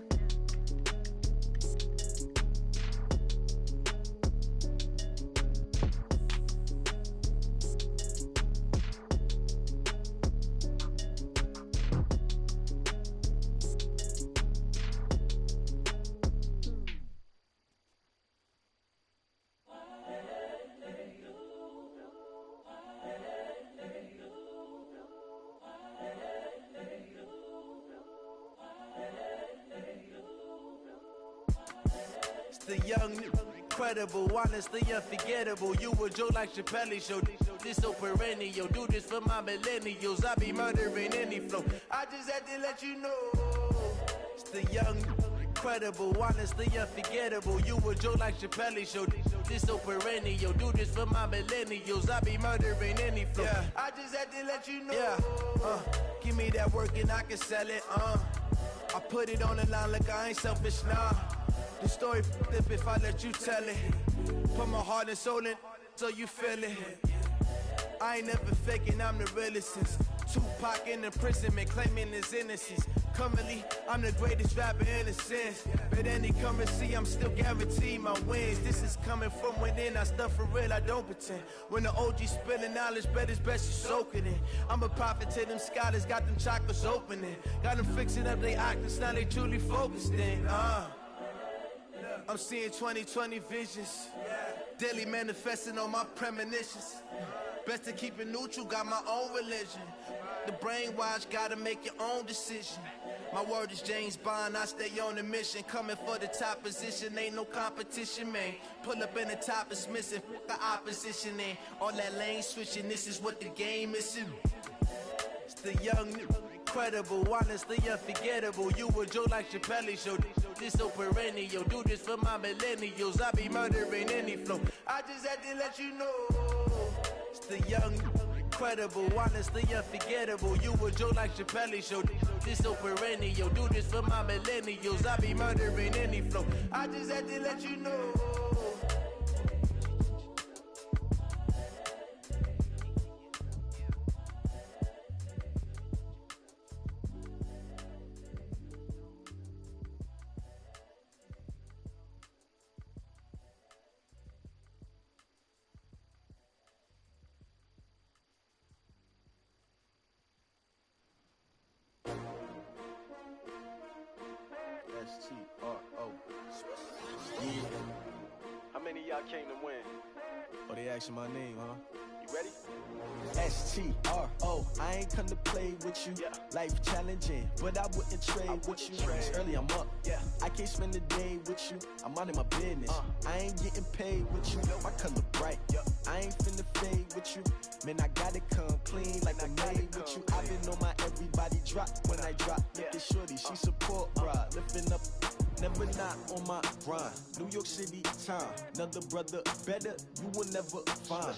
The young, incredible, honestly unforgettable. You a Joe like Chappelle show. This so perennial. Do this for my millennials. I be murdering any flow. I just had to let you know. It's the young, incredible, honestly unforgettable. You a Joe like Chappelle show. This so perennial. Do this for my millennials. I be murdering any flow. Yeah. I just had to let you know. Yeah. Give me that work and I can sell it. I put it on the line like I ain't selfish, nah. The story flip if I let you tell it. Put my heart and soul in so you feel it. I ain't never faking, I'm the realest since Tupac in imprisonment, claiming his innocence. Currently, I'm the greatest rapper in a sense. But any currency, I'm still guaranteed my wins. This is coming from within, I stuff for real, I don't pretend. When the OG spilling knowledge, bet it's best you soak it in. I'm a prophet to them scholars, got them chakras opening. Got them fixing up they octaves, now they truly focused in. I'm seeing 2020 visions, daily manifesting on my premonitions. Best to keep it neutral, got my own religion. The brainwash, gotta make your own decision. My word is James Bond, I stay on the mission. Coming for the top position, ain't no competition, man. Pull up in the top, it's missing, the opposition in. All that lane switching, this is what the game is. It's the young, incredible, honestly unforgettable. You a Joe like Chappelle show. This so perennial. Do this for my millennials. I be murdering any flow. I just had to let you know. It's the young, incredible, honestly unforgettable. You a Joe like Chappelle show. This so perennial. Do this for my millennials. I be murdering any flow. I just had to let you know. S-T-R-O. Yeah. How many of y'all came to win? Oh, they asking my name, huh? You ready? S-T-R-O. I ain't come to play with you. Yeah. Life challenging, but I wouldn't trade with you. It's early, I'm up. Yeah. I can't spend the day with you. I'm out of my business. I ain't getting paid with you. My color bright. I ain't finna fade with you. Man, I gotta come clean like I made with you. I've been on my everybody drop when I drop. Look at shorty, she support ride. Lifting up, never not on my grind. New York City time, another brother better, you will never find.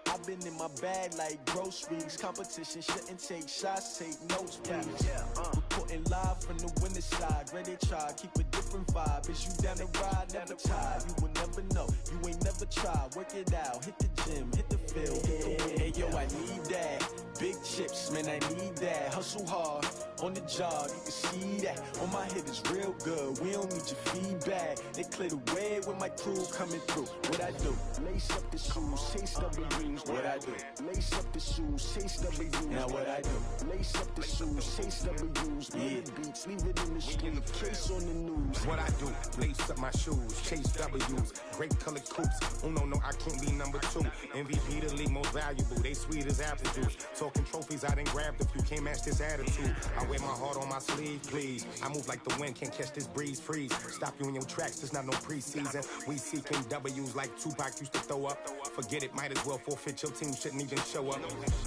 I've been in my bag like groceries. Competition shouldn't take shots, take notes, please. Reporting live from the winter side. Ready to try, keep a different vibe. Is you down the ride, never tired. You will never know, you ain't never tried. Work it out, hit the gym, hit the field, hit the wind. Hey yo, I need that. big chips, man, I need that. Hustle hard, on the job, you can see that. On my head is real good, we don't need your feedback. They clear the way with my crew coming through. What I do? Lace up the shoes, chase W's. What I do? Lace up the shoes, chase W's. Now what I do? Lace up the shoes, chase W's. Yeah, beats, leave it in the street, case on the news. What I do? Lace up my shoes, chase W's. Great colored coops. Oh no, I can't be number 2. MVP the league most valuable. They sweet as apple juice. Talking trophies, I done grabbed a few. Can't match this attitude. I wear my heart on my sleeve, please. I move like the wind, can't catch this breeze. Freeze. Stop you in your tracks. There's not no preseason. We seeking W's like Tupac used to throw up. Forget it, might as well forfeit. Your team shouldn't even show up.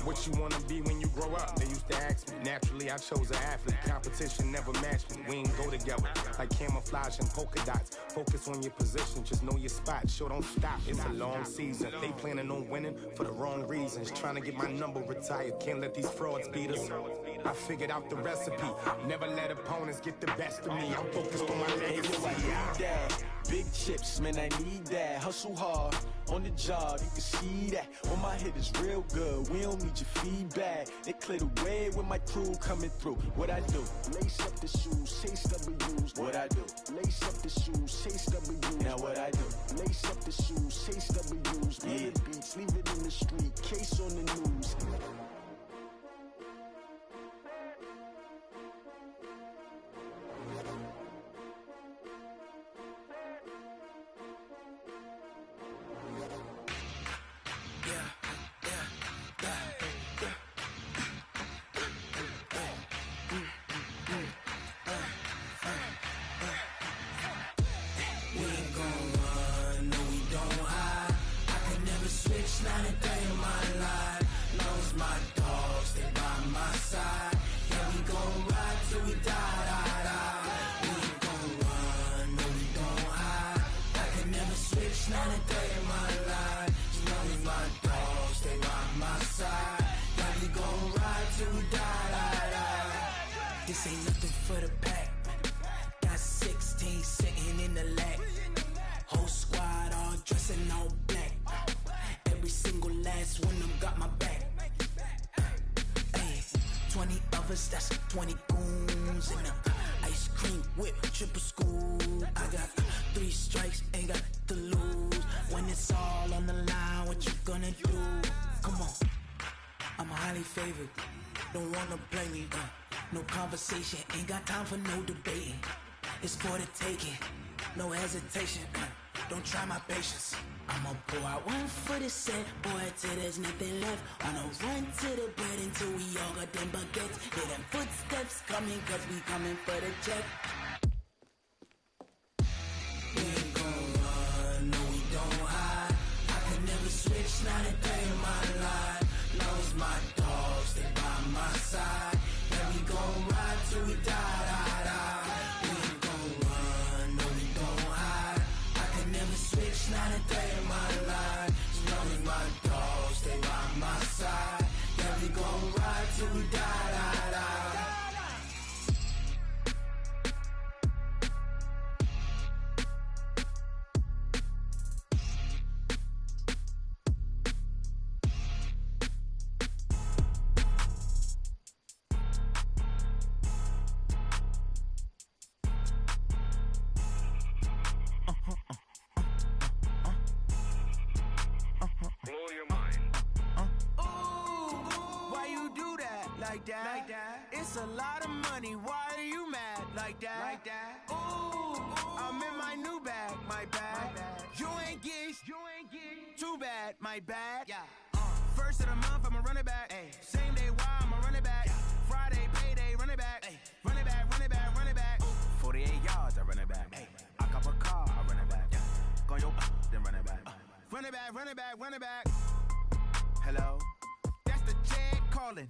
What you wanna be when you grow up? They used to ask me. Naturally, I chose an athlete. Competition never matched me. We ain't go together like camouflage and polka dots. Focus on your position, just know your spot. Sure, don't stop. It's a long season. They planning on winning for the wrong reasons. Trying to get my number retired. Can't let these frauds beat us. I figured out the recipe. Never let opponents get the best of me. I'm focused on my legacy. I need that. Big chips, man, I need that. Hustle hard, on the job, you can see that. On my head is real good, we don't need your feedback. They clear the way with my crew coming through. What I do? Lace up the shoes, chase W's. What I do? Lace up the shoes, chase W's. Now what I do? Lace up the shoes, chase W's. Yeah, beats, leave it in the street, case on the news. This ain't nothing for the pack. Got 16 sitting in the lap. Whole squad all dressing all black. Every single last one of them got my back. Hey, 20 of us, that's 20 goons in the ice cream whip, triple scoop. I got 3 strikes, ain't got to lose. When it's all on the line, what you gonna do? Come on, I'm highly favored. Don't wanna play me, no conversation, ain't got time for no debating. It's for the taking, no hesitation. Don't try my patience. I'ma pour out one for the set, boy, till there's nothing left. Wanna run to the bread until we all got them baguettes. Hear them footsteps coming, cause we coming for the check. We ain't gon' run, no we don't hide. I could never switch, not a day in my life. Long as my dogs, they by my side. Yeah, we gon' ride till we die. We ain't gon' run, no we don't hide. I could never switch, not a day in my life. As long as my dogs, they by my side. Yeah, we gon' ride till we die. Like that. It's a lot of money. Why are you mad like that? Ooh, I'm in my new bag, my bad. You ain't get too bad, my bad. Yeah. First of the month, I'ma run it back. Ay. Same day, why I'ma run it back. Yeah. Friday, payday, run it back. Ay. Run it back, run it back, run it back. Ooh. 48 yards, I run it back. Ay. I cop a car, I run it back. Yeah. Go yo, then run it back. Run it back, run it back, run it back. Hello? That's the jag calling.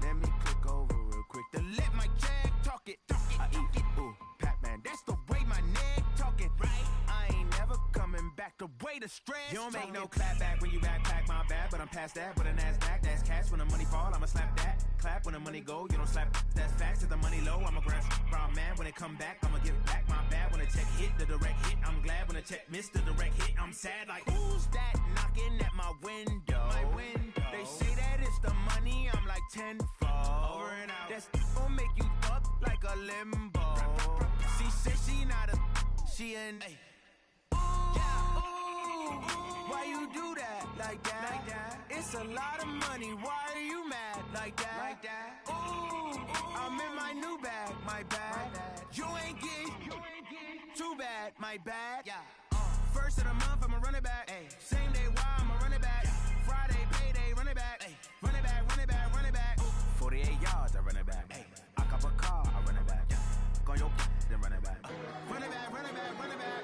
Let me click over real quick to let my jag talk it. I eat it, ooh, Pac-Man. That's the way my neck talking. Right? I ain't never coming back. The way the stress. You don't make no clap back when you backpack, my bad. But I'm past that. With a NASDAQ, that's cash. When the money fall, I'ma slap that. Clap when the money go, you don't slap. That's facts. If the money low, I'ma grab brown man. When it come back, I'ma give back my bad. When the check hit, the direct hit. I'm glad when the check missed the direct hit. I'm sad like, who's that knocking at my window? My window. They say that it's the money. I'm like, tenfold. Over and out. That's gon' make you up like a limbo. She said she not a, she an. Ooh, why you do that like that? It's a lot of money. Why are you mad like that? Ooh, I'm in my new bag, my bad. You ain't getting too bad, my bad. First of the month, I'ma run it back. Same day, why I'ma run it back. Friday, payday, run it back. Run it back, run it back, run it back. 48 yards, I run it back. I cop a car, I run it back. Go your then run it back. Run it back, run it back, run it back.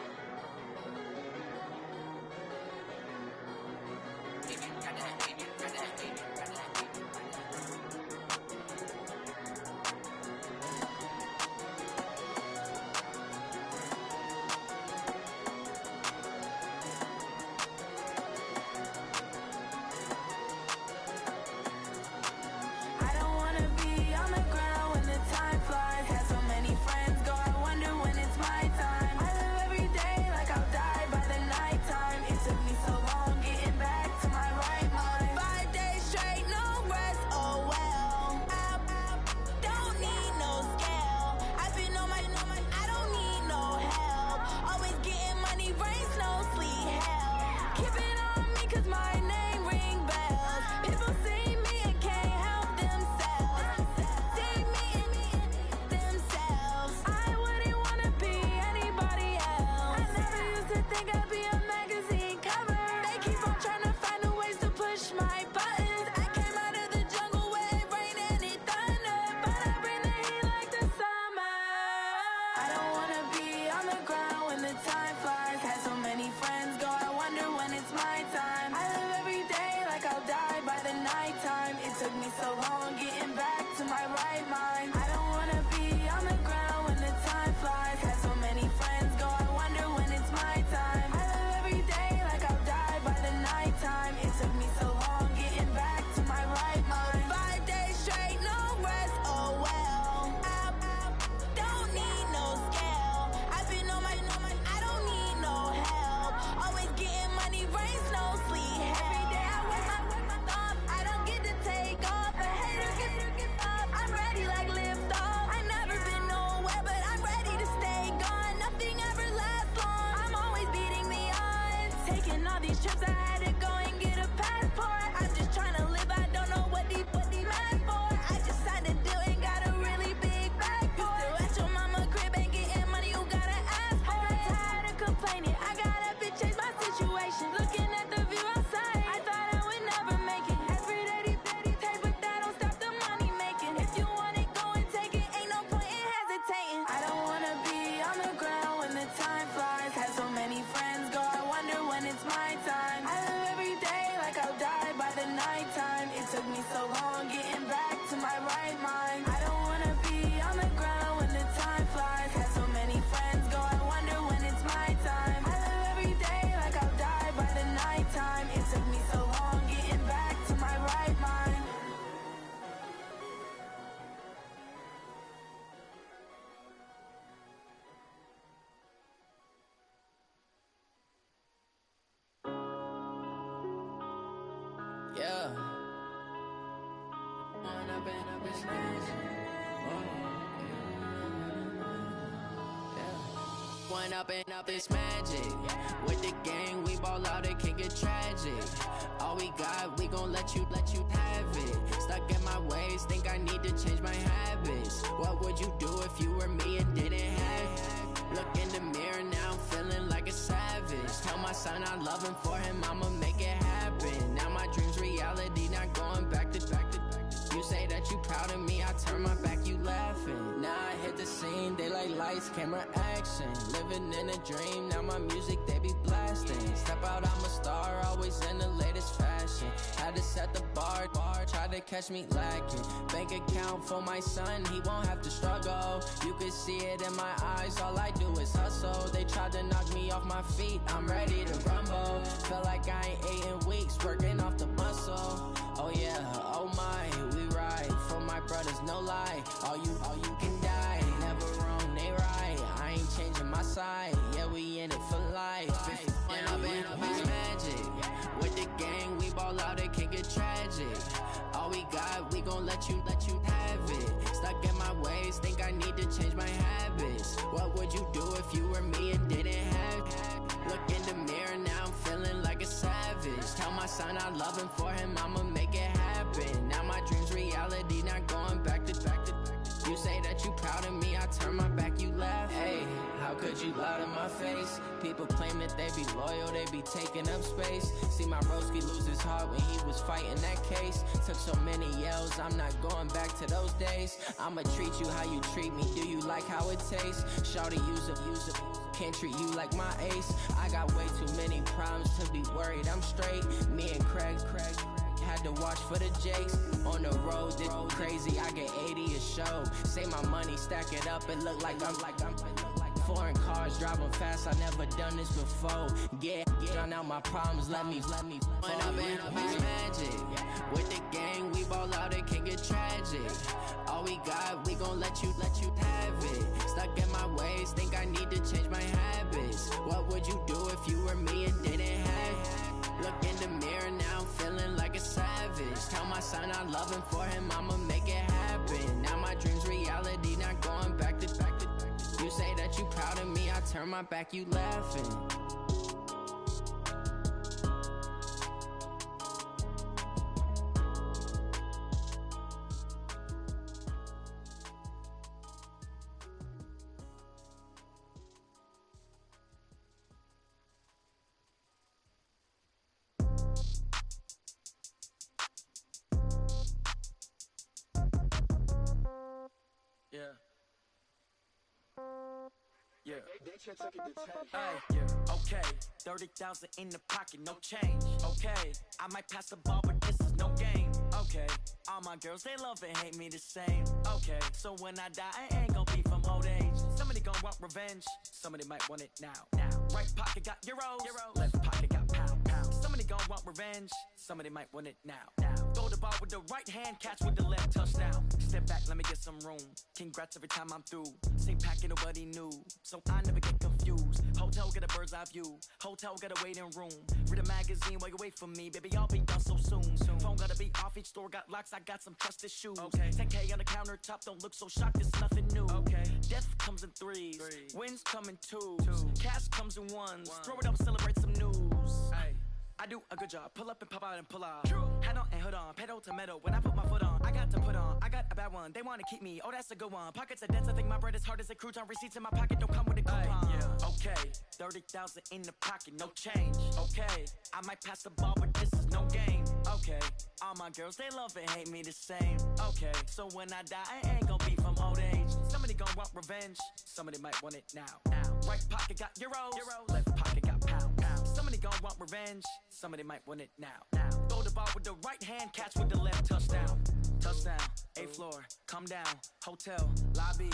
Yeah. One up and up, it's magic. With the gang, we ball out, it can get tragic. All we got, we gon' let you have it. Stuck in my ways, think I need to change my habits. What would you do if you were me and didn't have it? Look in the mirror now, I'm feeling like a savage. Tell my son I love him, for him I'ma make it happen. Now my dream's reality, not going back to. You say that you proud of me, I turn my back, you laughing. Now I hit the scene, they like lights, camera, action. Living in a dream, now my music, they be blasting. Step out, I'm a star, always in the latest fashion. Had to set the bar, try to catch me lacking. Bank account for my son, he won't have to struggle. You can see it in my eyes, all I do is hustle. They tried to knock me off my feet, I'm ready to rumble. Feel like I ain't ate in weeks, working off the muscle. Oh yeah, oh my, we ride for my brothers, no lie. All you can die, never wrong, they right. I ain't changing my side, yeah, we in it for life. And I've been it's magic. With the gang, we ball out, it can get tragic. All we got, we gon' let you have it. Stuck in my ways, think I need to change my habits. What would you do if you were me and didn't have it? Look in the mirror, now I'm feeling like a savage. Tell my son I love him, for him I'ma make it happen. Now my dream's reality, not going back to. You say that you proud of me, I turn my back, you laugh. Hey, how could you lie to my face? People claim that they be loyal, they be taking up space. See my broski lose his heart when he was fighting that case. Took so many yells, I'm not going back to those days. I'ma treat you how you treat me, do you like how it tastes? Shawty, use a can't treat you like my ace. I got way too many problems to be worried, I'm straight. Me and Craig had to watch for the Jakes. On the road, this crazy, I get 80 a show. Say my money, stack it up, it look like I'm foreign cars, driving fast, I never done this before. Get drown out my problems, let me When I've been magic. With the gang, we ball out, it can get tragic. All we got, we gon' let you have it. Stuck in my ways, think I need to change my habits. What would you do if you were me and didn't have it? Look in the mirror, now I'm feeling like a savage. Tell my son I love him, for him I'ma make it happen. Now my dream's reality, not going back to. You say that you proud of me, I turn my back, you laughing. Okay, 30,000 in the pocket, no change. Okay, I might pass the ball, but this is no game. Okay, all my girls, they love and hate me the same. Okay, so when I die, I ain't gon' be from old age. Somebody gon' want revenge, somebody might want it now. Right pocket got euros, left pocket got pound. Somebody gon' want revenge, somebody might want it now. Throw the ball with the right hand, catch with the left, touchdown. Step back, let me get some room. Congrats every time I'm through. Same packet, nobody knew, so I never get confused. Hotel get a bird's eye view, hotel got a waiting room. Read a magazine while you wait for me, baby, I'll be done so soon. Phone gotta be off, each store got locks, I got some trusted shoes. 10K on the countertop, don't look so shocked, it's nothing new. Death comes in threes, wins come in twos. Cash comes in ones, throw it up, celebrate some news. I do a good job, pull up and pop out and pull out. Head on and hood on, pedal to metal. When I put my foot on, I got to put on. I got a bad one, they wanna keep me, oh that's a good one. Pockets are dense, I think my bread is hard as a crouton. Receipts in my pocket don't come with a coupon. Okay, 30,000 in the pocket, no change. Okay, I might pass the ball, but this is no game. Okay, all my girls, they love and hate me the same. Okay, so when I die, I ain't gon' be from old age. Somebody gon' want revenge, somebody might want it now. Right pocket got euros, left pocket got pound. Somebody gon' want revenge, somebody might want it now. Throw the ball with the right hand, catch with the left, touchdown. Touchdown, 8th floor, come down, hotel, lobby.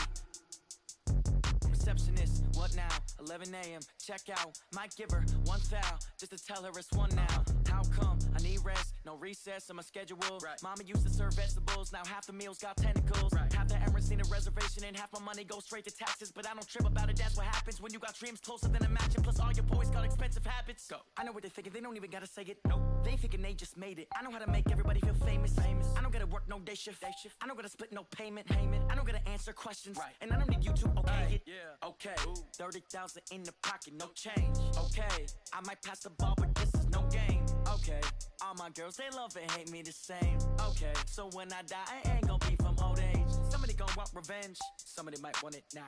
Receptionist, what now? 11 a.m., check out. Might give her one foul, just to tell her it's one now. How come? I need rest, no recess in my schedule. Mama used to serve vegetables, now half the meals got tentacles. Half the Emirates need a reservation and half my money goes straight to taxes. But I don't trip about it, that's what happens when you got dreams closer than a mansion. Plus all your boys got expensive habits. Go. I know what they're thinking, they don't even gotta say it. Nope. They thinking they just made it. I know how to make everybody feel famous. I don't gotta work no day shift. I don't gotta split no payment. I don't gotta answer questions. And I don't need you to okay it. Okay, 30,000 in the pocket, no change. Okay, I might pass the ball, but this is no game. Okay, all my girls, they love and hate me the same. Okay, so when I die, I ain't gon' be from old age. Somebody gon' want revenge, somebody might want it now.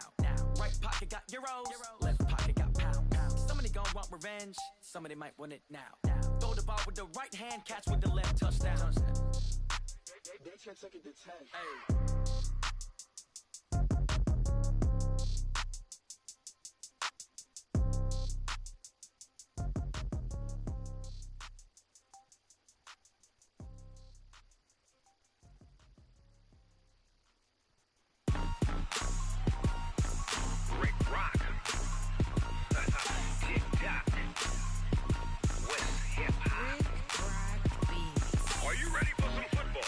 Right pocket got euros, left pocket got pound. Somebody gon' want revenge, somebody might want it now. Throw the ball with the right hand, catch with the left, touchdown. They can't take it to 10. Are you ready for some football?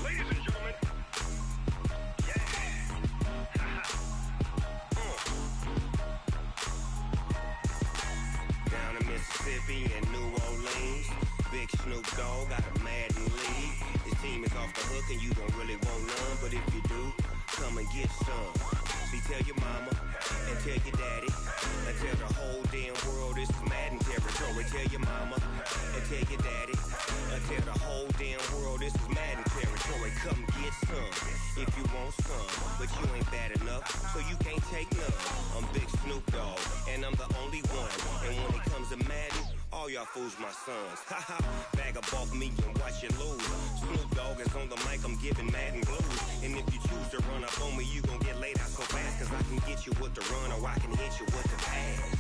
Ladies and gentlemen, Big Snoop Dogg got a Madden league. His team is off the hook and you don't really want none, but if you do, come and get some. See, tell your mama and tell your daddy and tell the whole damn world this is Madden territory. Tell your mama and tell your daddy and tell the whole damn world this is Madden territory. Come get some if you want some, but you ain't bad enough, so you can't take none. I'm Big Snoop Dogg and I'm the only one. And when it comes to Madden, all y'all fools my sons. Haha, bag up off me and watch you lose. Snoop Dogg is on the mic, I'm giving Madden blues. And if you choose to run up on me, you gon' get laid out so fast. Cause I can get you with the run or I can hit you with the pass.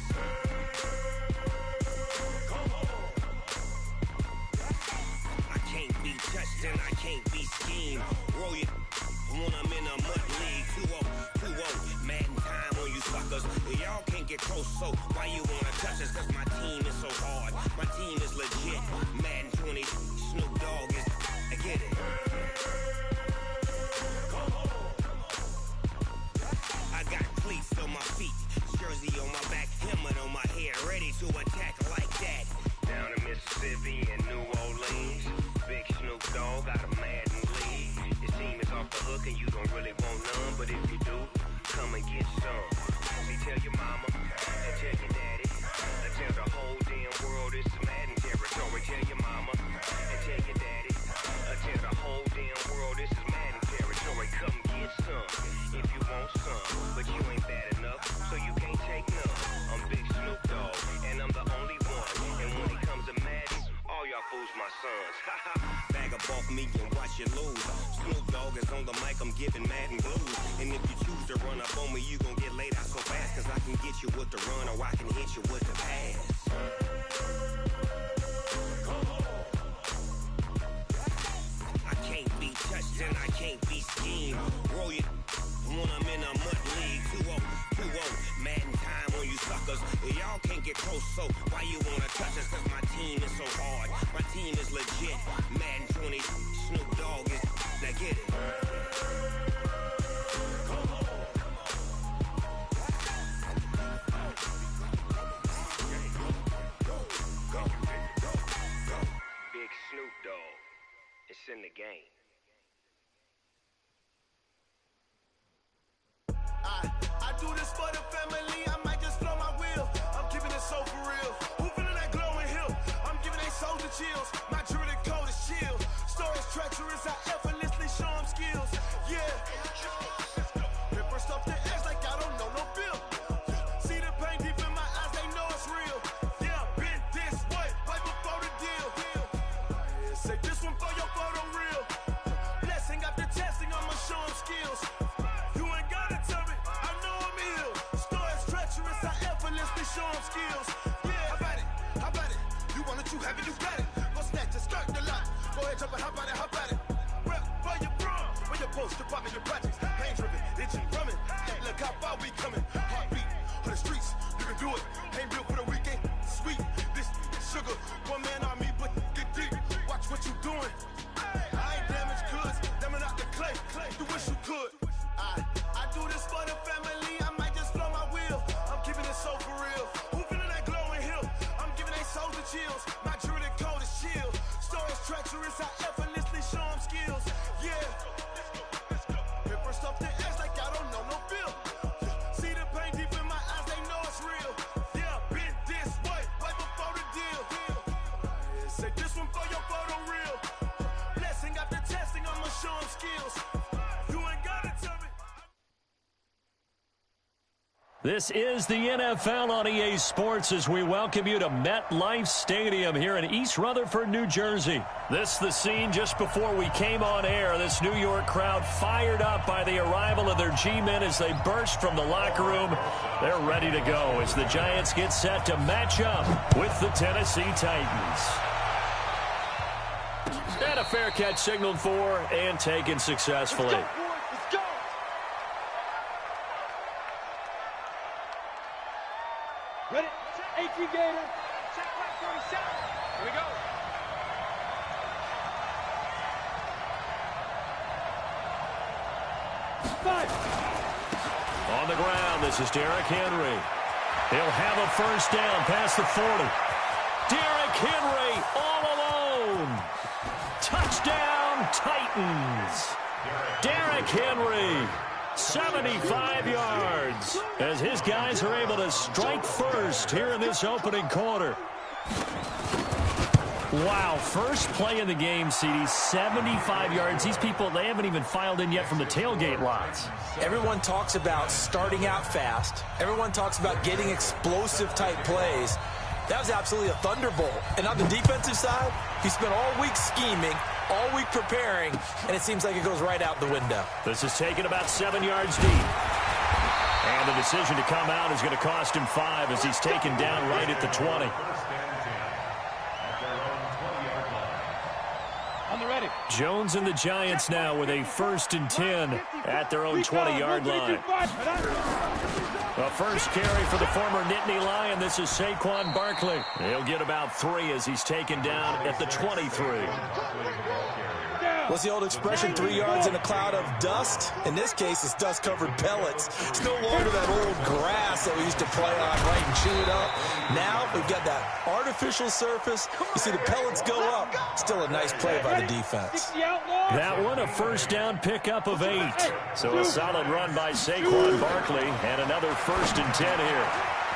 I can't be touched and I can't be schemed. Roll you when I'm in a mud league. 2-0, Madden time on you suckers. Y'all can't get close, so why you wanna touch us? Cause my team is so hard, my team is legit. Madden 20, Snoop Dogg is, I get it. I got cleats on my feet, jersey on my back, helmet on my head, ready to attack like that. Down in Mississippi and New Orleans, Big Snoop Dogg got a Madden league. Your team is off the hook and you don't really want none, but if you do, come and get some. See, tell your mama and tell your daddy and tell the whole damn world this is Madden territory. Tell your mama and tell your daddy and tell the whole damn world this is Madden territory. Come get some if you want some, but you ain't bad enough, so you can't take none. I'm Big Snoop Dogg and I'm the only one. And when it comes to Madden, all y'all fools my sons. Bag up off me and watch you lose. Snoop Dogg is on the mic, I'm giving Madden blues. And if you choose to run up on me, you gon' get laid out so fast. Cause I can get you with the run or I can hit you with the pass. I can't be touched and I can't be schemed. Roll you when I'm in a mud league. 2-0, Madden time on you suckers. Y'all can't get close, so why you wanna touch us? Cause my team is so hard, my team is legit. Madden 20, Snoop Dogg is, now get it. Big Snoop Dogg, it's in the game. I do this for the family, I might just blow my wheel. I'm keeping it so for real. Who feeling that glowing hill? I'm giving they soldier chills. My jewelry coat is chill. Stories treacherous, I effortlessly show them skills. Yeah. Paper stuff the edge like I don't know no bill. See the pain deep in my eyes, they know it's real. Yeah, been this way, right before the deal. Say this one for your photo real. Blessing after testing, I'ma show them skills. You ain't gotta tell me, I know I'm ill. Stories treacherous, I effortlessly show them skills. Yeah, how about it? You want it, you have it, you got it. Go snatch it, skirt the lot. Go ahead, jump it, how about it? Rep for your bro, for your post, your poppin', your projects. Pain driven, itching, drumming. Look how far we coming. Heartbeat on the streets, you can do it. Ain't built for the weekend, sweet. This sugar, one man army, but get deep. Watch what you doing. I ain't damaged goods, damn it out the clay. You wish you could. I do this for the family, I might just blow my wheel. I'm keeping it so for real. Who feeling that glowing hill? I'm giving they soldier chills. My jewelry coat is chill. Stories treacherous, I effortlessly show them skills. Yeah. Paper stuff the edge like I don't know no bill. See the pain deep in my eyes, they know it's real. Yeah, been this way, right before the deal. Say this one for your photo real. Blessing after testing, I'ma show them skills. You ain't gotta tell me. This is the NFL on EA Sports as we welcome you to MetLife Stadium here in East Rutherford, New Jersey. This is the scene just before we came on air. This New York crowd fired up by the arrival of their G-men as they burst from the locker room. They're ready to go as the Giants get set to match up with the Tennessee Titans. And a fair catch signaled for and taken successfully. Let's go. Ready? AT Gator. Check back 47. Here we go. Five. On the ground, this is Derrick Henry. He'll have a first down past the 40. Derrick Henry all alone. Touchdown, Titans. Derrick Henry, 75 yards, as his guys are able to strike first here in this opening quarter. Wow, first play in the game, CD, 75 yards. These people, they haven't even filed in yet from the tailgate lots. Everyone talks about starting out fast. Everyone talks about getting explosive-type plays. That was absolutely a thunderbolt. And on the defensive side, he spent all week scheming, all week preparing, and it seems like it goes right out the window. This is taken about 7 yards deep. And the decision to come out is going to cost him 5 as he's taken down right at the 20. Jones and the Giants now with a 1st and 10 at their own 20-yard line. A first carry for the former Nittany Lion. This is Saquon Barkley. He'll get about 3 as he's taken down at the 23. What's the old expression, 3 yards in a cloud of dust? In this case, it's dust-covered pellets. It's no longer that old grass that we used to play on, right, and chew it up. Now we've got that artificial surface. You see the pellets go up. Still a nice play by the defense. That one, a first down pickup of 8. So a solid run by Saquon Barkley, and another 1st and 10 here.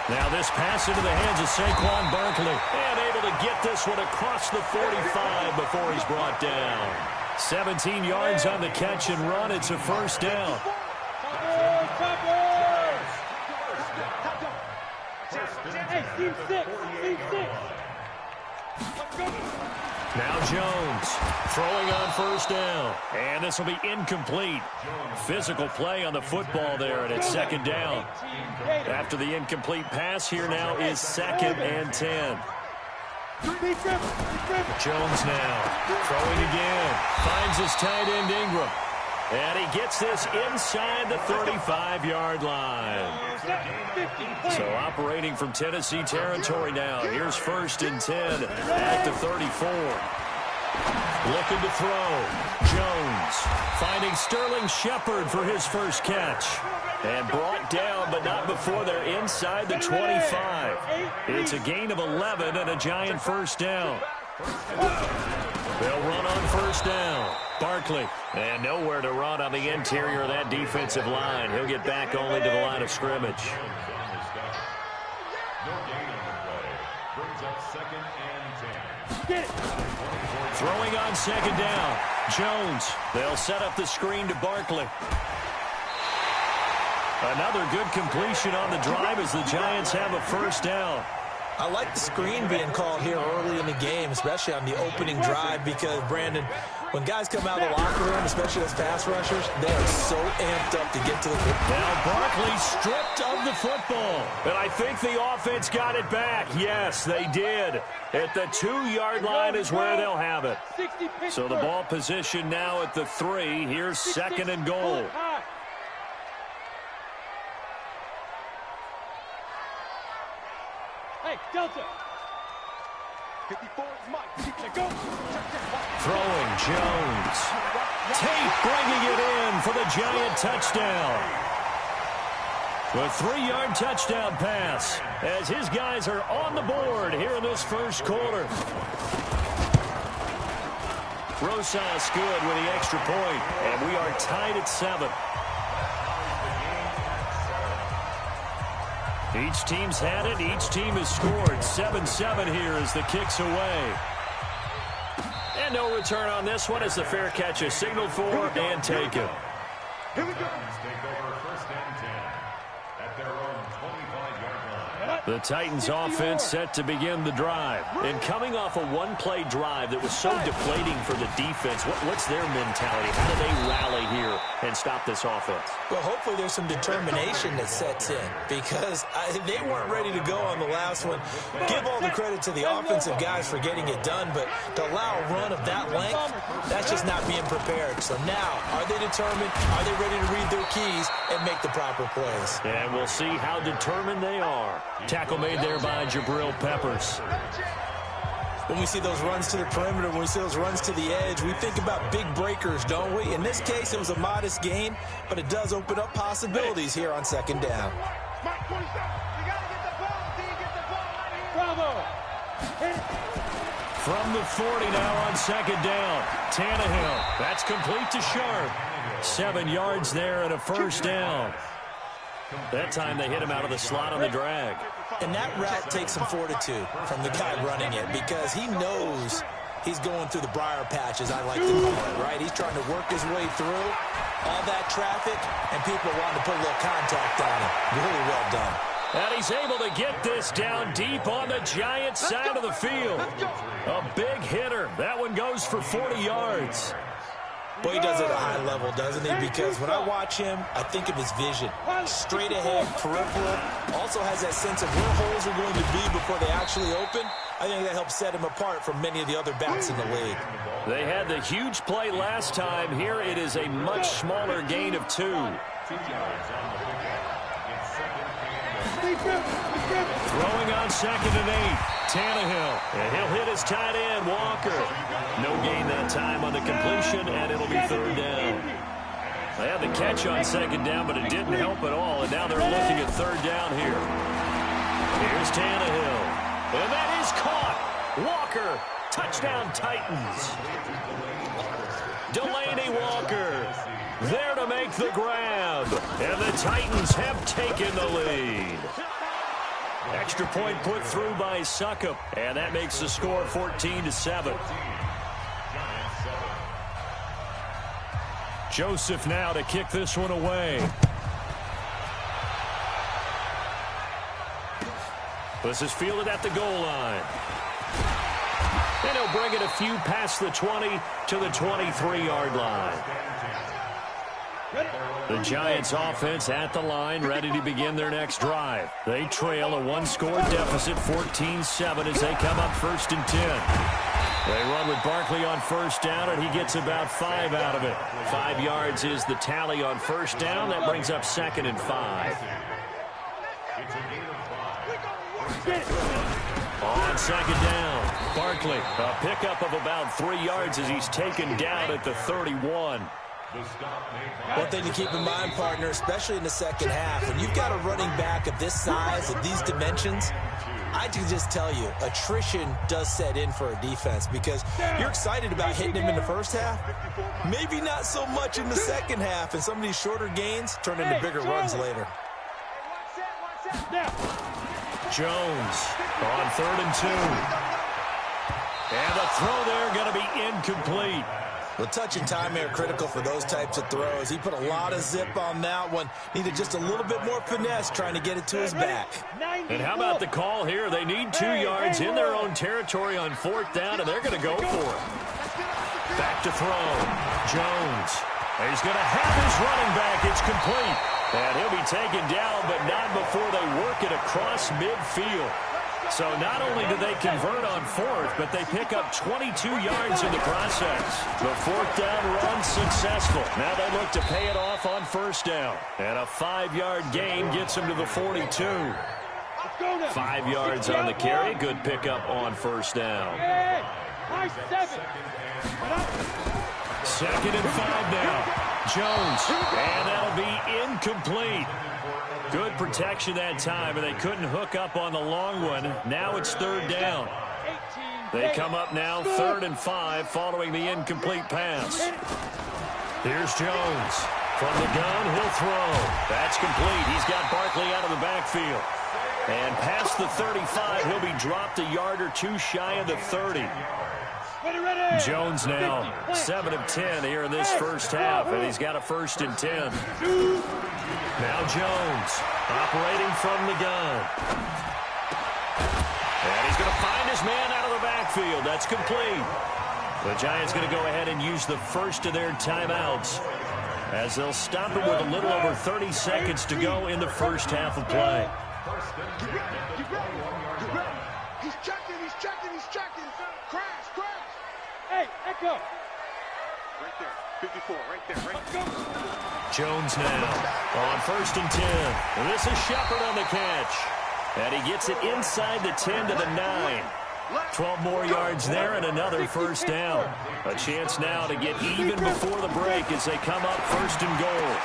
Now this pass into the hands of Saquon Barkley, and able to get this one across the 45 before he's brought down. 17 yards on the catch and run. It's a first down. Now Jones throwing on first down. And this will be incomplete. Physical play on the football there, and it's 2nd down. After the incomplete pass, here now is 2nd and 10. Jones now throwing again. Finds his tight end Ingram. And he gets this inside the 35-yard line. So operating from Tennessee territory now. Here's 1st and 10 at the 34. Looking to throw. Jones finding Sterling Shepard for his first catch. And brought down, but not before they're inside the 25. It's a gain of 11 and a Giant first down. They'll run on first down. Barkley, and nowhere to run on the interior of that defensive line. He'll get back only to the line of scrimmage. Throwing on 2nd down. Jones, they'll set up the screen to Barkley. Another good completion on the drive as the Giants have a first down. I like the screen being called here early in the game, especially on the opening drive, because, Brandon, when guys come out of the locker room, especially as pass rushers, they are so amped up to get to the football. Now Barkley stripped of the football. And I think the offense got it back. Yes, they did. At the 2-yard line is where they'll have it. So the ball position now at the 3. Here's 2nd and goal. Delta. 54 is Mike. Go. Throwing Jones. Tate bringing it in for the Giant touchdown. A 3-yard touchdown pass as his guys are on the board here in this first quarter. Rosas good with the extra point, and we are tied at 7. Each team's had it. Each team has scored. 7-7 here as the kick's away. And no return on this one as the fair catch is signaled for and taken. Here we go. Take over 1st and 10 at their own 25-yard line. The Titans offense set to begin the drive. And coming off a one-play drive that was so deflating for the defense, what's their mentality? How do they rally here and stop this offense? Well, hopefully there's some determination that sets in, because they weren't ready to go on the last one. Give all the credit to the offensive guys for getting it done, but to allow a run of that length, that's just not being prepared. So now, are they determined? Are they ready to read their keys and make the proper plays? And we'll see how determined they are. Tackle made there by Jabril Peppers. When we see those runs to the perimeter, when we see those runs to the edge, we think about big breakers, don't we? In this case, it was a modest gain, but it does open up possibilities here on 2nd down. Mike 27, you got to get the ball until you get the ball right here. Bravo. From the 40 now on second down. Tannehill, that's complete to Sharp. 7 yards there and a first down. That time they hit him out of the slot on the drag. And that route takes some fortitude from the guy running it because he knows he's going through the briar patch, as I like to call it, right? He's trying to work his way through all that traffic, and people wanting to put a little contact on him. Really well done. And he's able to get this down deep on the Giants side of the field. A big hitter. That one goes for 40 yards. Boy, he does it at a high level, doesn't he? Because when I watch him, I think of his vision. Straight ahead, peripheral. Also has that sense of where holes are going to be before they actually open. I think that helps set him apart from many of the other backs in the league. They had the huge play last time. Here it is a much smaller gain of 2. Throwing on second and 8. Tannehill. And he'll hit his tight end, Walker. No gain that time on the completion, and it'll be 3rd down. They had the catch on second down, but it didn't help at all, and now they're looking at 3rd down here. Here's Tannehill. And that is caught. Walker. Touchdown, Titans. Delaney Walker there to make the grab. And the Titans have taken the lead. Extra point put through by Suckup, and that makes the score 14-7. Joseph now to kick this one away. This is fielded at the goal line. And he'll bring it a few past the 20 to the 23-yard line. The Giants offense at the line, ready to begin their next drive. They trail a 1-score deficit, 14-7, as they come up 1st and 10. They run with Barkley on 1st down, and he gets about 5 out of it. 5 yards is the tally on 1st down. That brings up 2nd and 5. On 2nd down, Barkley, a pickup of about 3 yards as he's taken down at the 31. One thing to keep in mind, partner, especially in the second half, when you've got a running back of this size, of these dimensions, I can just tell you, attrition does set in for a defense because you're excited about hitting him in the first half. Maybe not so much in the second half, and some of these shorter gains turn into bigger runs later. Jones on 3rd and 2. And the throw there going to be incomplete. Well, touch and time are critical for those types of throws. He put a lot of zip on that one. Needed just a little bit more finesse trying to get it to his back. And how about the call here? They need 2 yards in their own territory on 4th down, and they're going to go for it. Back to throw. Jones. He's going to have his running back. It's complete. And he'll be taken down, but not before they work it across midfield. So not only do they convert on 4th, but they pick up 22 yards in the process. The 4th down run successful. Now they look to pay it off on 1st down. And a 5-yard gain gets them to the 42. 5 yards on the carry. Good pickup on 1st down. 2nd and 5 now. Jones. And that'll be incomplete. Good protection that time, and they couldn't hook up on the long one. Now it's 3rd down. They come up now 3rd and 5 following the incomplete pass. Here's Jones. From the gun, he'll throw. That's complete. He's got Barkley out of the backfield. And past the 35, he'll be dropped a yard or 2 shy of the 30. Jones now 7 of 10 here in this first half, and he's got a 1st and 10. Now Jones operating from the gun. And he's going to find his man out of the backfield. That's complete. The Giants going to go ahead and use the first of their timeouts as they'll stop it with a little over 30 seconds to go in the first half of play. He's checking. Crash. Hey, echo. Right there. 54, right there. Jones now on 1st and 10. And this is Shepard on the catch. And he gets it inside the 10 to the 9. 12 more yards there and another 1st down. A chance now to get even before the break as they come up 1st and goal.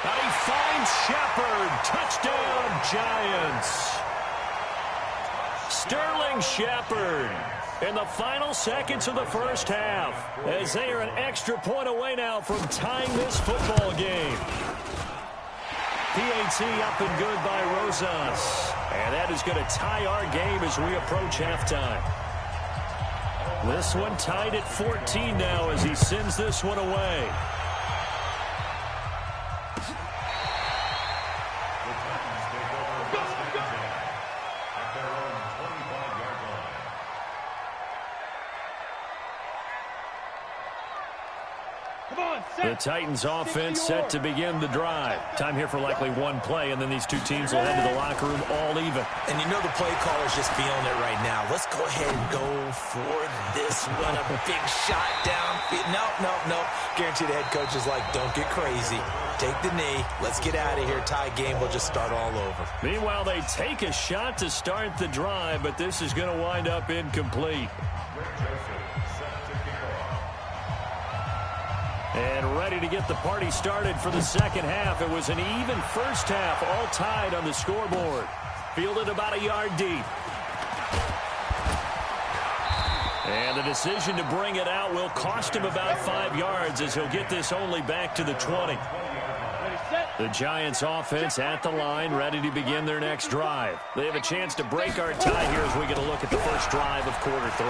And he finds Shepard. Touchdown, Giants. Sterling Shepard in the final seconds of the first half, as they are an extra point away now from tying this football game. PAT up and good by Rosas. And that is going to tie our game as we approach halftime. This one tied at 14 now as he sends this one away. The Titans offense set to begin the drive. Time here for likely one play, and then these two teams will head to the locker room all even. And you know the play caller's just feeling it right now. Let's go ahead and go for this one. A big shot downfield. No. Guarantee the head coach is like, don't get crazy. Take the knee. Let's get out of here. Tie game. We'll just start all over. Meanwhile, they take a shot to start the drive, but this is going to wind up incomplete. And ready to get the party started for the second half. It was an even first half, all tied on the scoreboard. Fielded about a yard deep. And the decision to bring it out will cost him about 5 yards as he'll get this only back to the 20. The Giants offense at the line, ready to begin their next drive. They have a chance to break our tie here as we get a look at the first drive of quarter 3.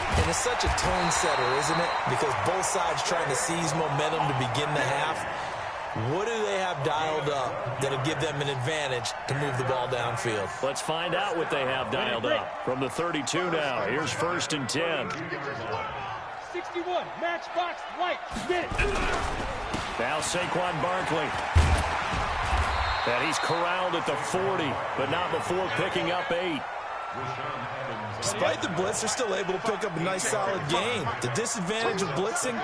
And it's such a tone setter, isn't it? Because both sides trying to seize momentum to begin the half. What do they have dialed up that'll give them an advantage to move the ball downfield? Let's find out what they have dialed up. From the 32 now, here's 1st and 10. 61, matchbox, white, get it. Now Saquon Barkley. And he's corralled at the 40, but not before picking up 8. Despite the blitz, they're still able to pick up a nice, solid gain. The disadvantage of blitzing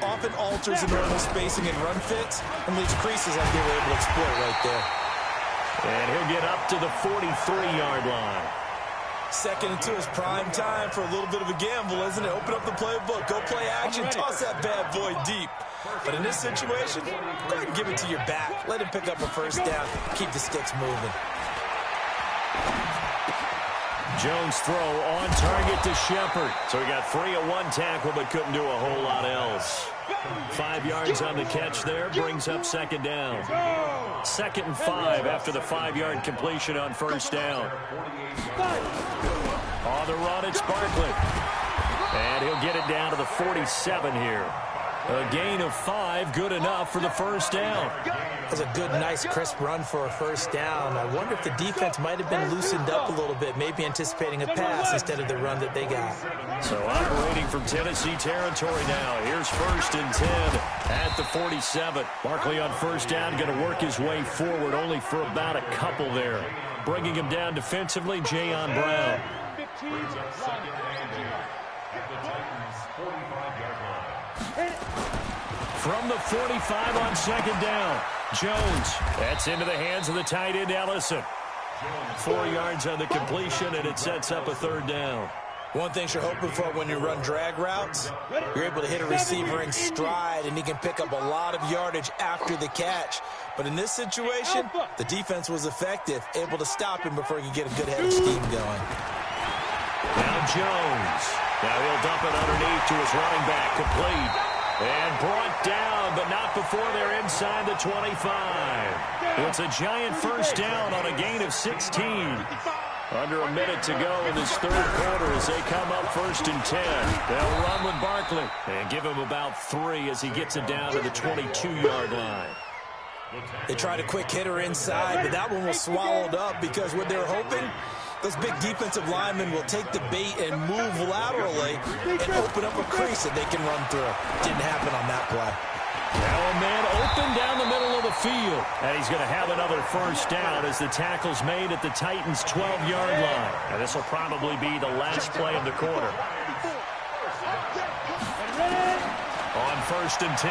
often alters the normal spacing and run fits and leaves creases like they were able to exploit right there. And he'll get up to the 43-yard line. 2nd and 2 is prime time for a little bit of a gamble, isn't it? Open up the playbook, go play action, toss that bad boy deep. But in this situation, go ahead and give it to your back. Let him pick up a first down. Keep the sticks moving. Jones throw on target to Shepard. So he got free of one tackle but couldn't do a whole lot else. 5 yards on the catch there, brings up 2nd down. 2nd and 5 after the 5-yard completion on first down. On the run, it's Barkley. And he'll get it down to the 47 here. A gain of 5, good enough for the first down. That was a good, nice, crisp run for a first down. I wonder if the defense might have been loosened up a little bit, maybe anticipating a pass instead of the run that they got. So operating from Tennessee territory now. Here's 1st and 10 at the 47. Barkley on first down, going to work his way forward only for about a couple there. Bringing him down defensively, Jayon Brown. From the 45 on 2nd down, Jones. That's into the hands of the tight end, Ellison. 4 yards on the completion, and it sets up a 3rd down. One thing you're hoping for when you run drag routes, you're able to hit a receiver in stride, and he can pick up a lot of yardage after the catch. But in this situation, the defense was effective, able to stop him before he could get a good head of steam going. Now Jones. Now he'll dump it underneath to his running back, complete. And brought down, but not before they're inside the 25. It's a giant first down on a gain of 16. Under a minute to go in this 3rd quarter as they come up 1st and 10. They'll run with Barkley and give him about 3 as he gets it down to the 22-yard line. They tried a quick hitter inside, but that one was swallowed up because what they're hoping, those big defensive linemen will take the bait and move laterally and open up a crease that they can run through. Didn't happen on that play. Now a man open down the middle of the field. And he's going to have another first down as the tackle's made at the Titans' 12-yard line. And this will probably be the last play of the quarter. On 1st and 10,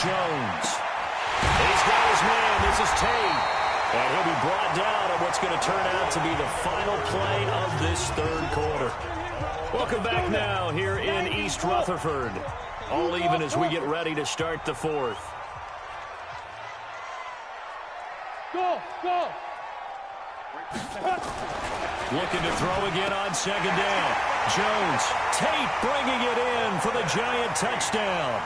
Jones. He's got his man. This is Tate. And he'll be brought down on what's going to turn out to be the final play of this 3rd quarter. Welcome back now here in East Rutherford. All even as we get ready to start the 4th. Go! Looking to throw again on 2nd down. Jones. Tate bringing it in for the Giant touchdown.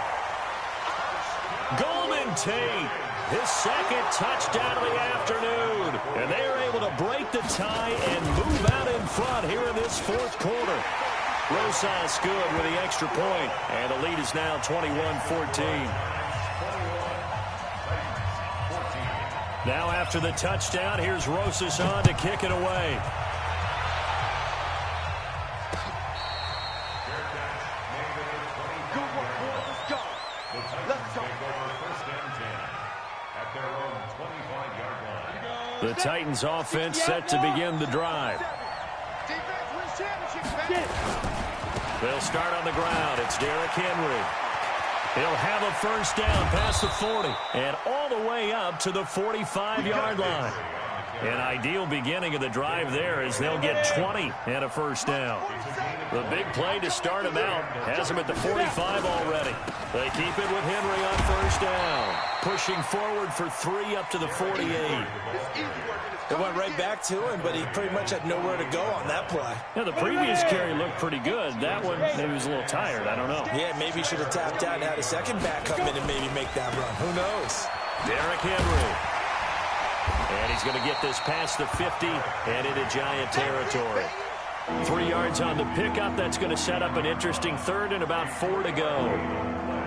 Golden Tate, his second touchdown of the afternoon. And they are able to break the tie and move out in front here in this fourth quarter. Rosas good with the extra point, and the lead is now 21-14. Now after the touchdown, here's Rosas on to kick it away. The Titans offense set to begin the drive. They'll start on the ground. It's Derrick Henry. He'll have a first down past the 40 and all the way up to the 45-yard line. An ideal beginning of the drive there as they'll get 20 and a first down. The big play to start him out has him at the 45 already. They keep it with Henry on first down. Pushing forward for 3 up to the 48. It went right back to him, but he pretty much had nowhere to go on that play. Yeah, the previous carry looked pretty good. That one, maybe he was a little tired. I don't know. Yeah, maybe he should have tapped out and had a second back come in and maybe make that run. Who knows? Derrick Henry. And he's going to get this past the 50 and into Giant territory. 3 yards on the pickup. That's going to set up an interesting third and about 4 to go.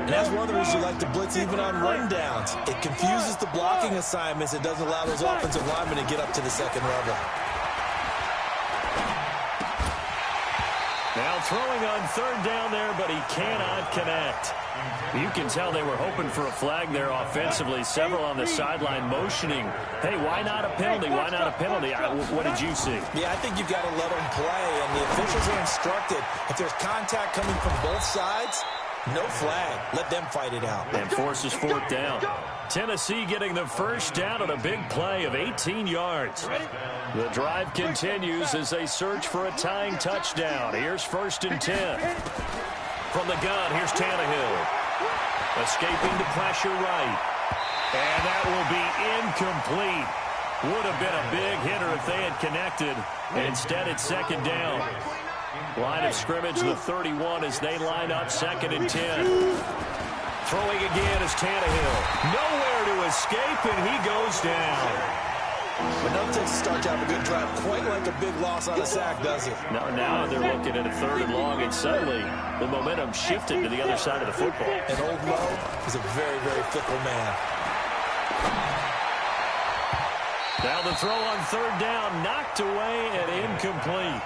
And that's one of the reasons you like to blitz even on rundowns. It confuses the blocking assignments. It doesn't allow those offensive linemen to get up to the second level. Now throwing on third down there, but he cannot connect. You can tell they were hoping for a flag there offensively. Several on the sideline motioning, hey, why not a penalty? Why not a penalty? What did you see? Yeah, I think you've got to let them play, and the officials are instructed. If there's contact coming from both sides, no flag. Let them fight it out. And forces fourth down. Tennessee getting the first down on a big play of 18 yards. The drive continues as they search for a tying touchdown. Here's 1st and 10. From the gun, here's Tannehill. Escaping the pressure right. And that will be incomplete. Would have been a big hitter if they had connected. Instead, it's second down. Line of scrimmage, the 31 as they line up 2nd and 10. Throwing again is Tannehill. Nowhere to escape, and he goes down. But no takes a start to have a good drive. Quite like a big loss on a sack, does it? Now they're looking at a 3rd and long, and suddenly the momentum shifted to the other side of the football. And Old Mo is a very, very fickle man. Now the throw on 3rd down, knocked away and incomplete.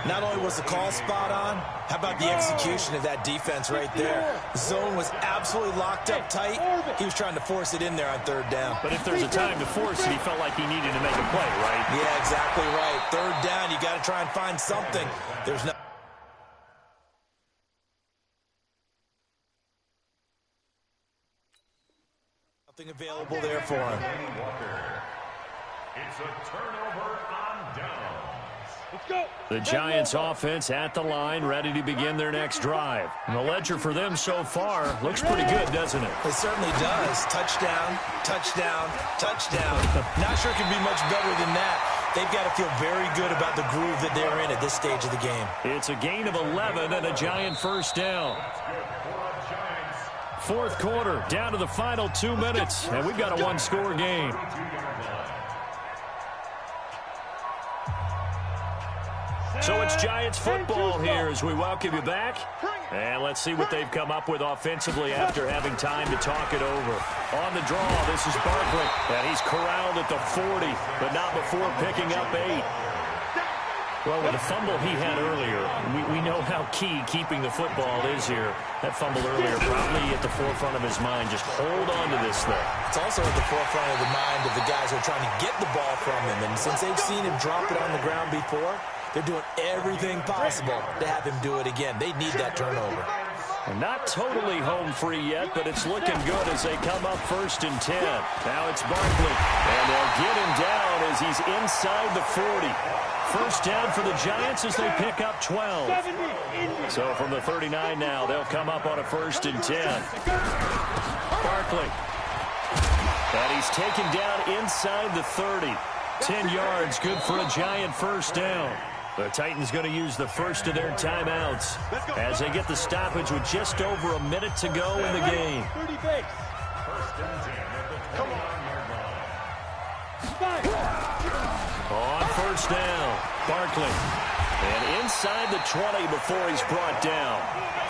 Not only was the call spot on, how about the execution of that defense right there? The zone was absolutely locked up tight. He was trying to force it in there on 3rd down. But if there's a time to force it, he felt like he needed to make a play, right? Yeah, exactly right. 3rd down, you got to try and find something. There's no... nothing available there for him. It's a turnover on down. The Giants offense at the line, ready to begin their next drive. And the ledger for them so far looks pretty good, doesn't it? It certainly does. Touchdown, touchdown, touchdown. Not sure it can be much better than that. They've got to feel very good about the groove that they're in at this stage of the game. It's a gain of 11 and a Giant first down. 4th quarter, down to the final 2 minutes, and we've got a 1-score game. So it's Giants football here as we welcome you back. And let's see what they've come up with offensively after having time to talk it over. On the draw, this is Barkley. And he's corralled at the 40, but not before picking up 8. Well, with the fumble he had earlier, we know how key keeping the football is here. That fumble earlier probably at the forefront of his mind. Just hold on to this thing. It's also at the forefront of the mind of the guys who are trying to get the ball from him. And since they've seen him drop it on the ground before, they're doing everything possible to have him do it again. They need that turnover. And not totally home free yet, but it's looking good as they come up 1st and 10. Now it's Barkley, and they'll get him down as he's inside the 40. First down for the Giants as they pick up 12. So from the 39 now, they'll come up on a 1st and 10. Barkley. And he's taken down inside the 30. 10 yards, good for a Giant first down. The Titans going to use the first of their timeouts as they get the stoppage with just over a minute to go in the game. 30 base. Come on. On first down, Barkley. And inside the 20 before he's brought down.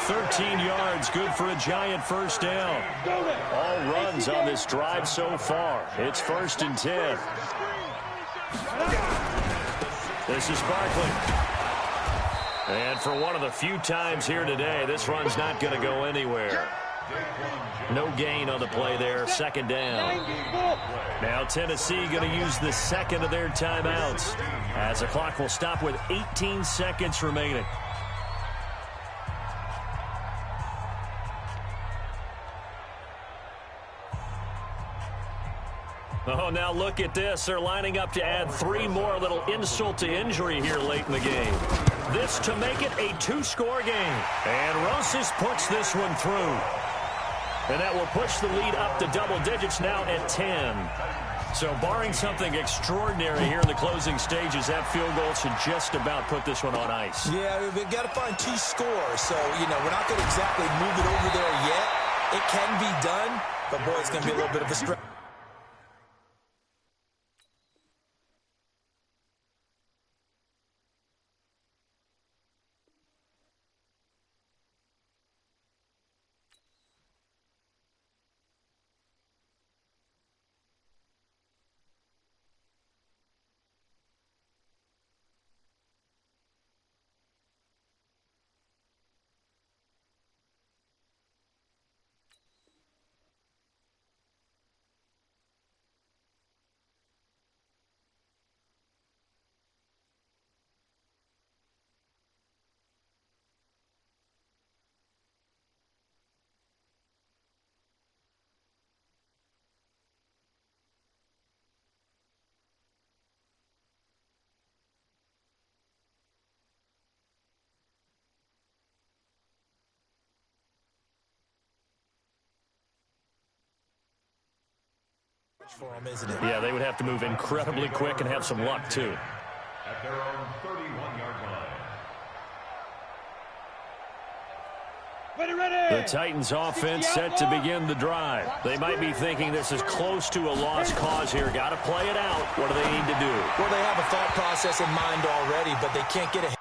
13 yards, good for a Giant first down. All runs on this drive so far. It's 1st and 10. This is Barkley. And for one of the few times here today, this run's not going to go anywhere. No gain on the play there, 2nd down. Now Tennessee going to use the second of their timeouts as the clock will stop with 18 seconds remaining. Oh, now look at this. They're lining up to add 3 more, a little insult to injury here late in the game. This to make it a 2-score game. And Rosas puts this one through. And that will push the lead up to double digits now at 10. So barring something extraordinary here in the closing stages, that field goal should just about put this one on ice. Yeah, we've got to find 2 scores. So, we're not going to exactly move it over there yet. It can be done, but, boy, it's going to be a little bit of a stretch. For them, isn't it? Yeah, they would have to move incredibly quick and have some luck, too. At their own 31-yard line. The Titans offense set to begin the drive. They might be thinking this is close to a lost cause here. Got to play it out. What do they need to do? Well, they have a thought process in mind already, but they can't get ahead.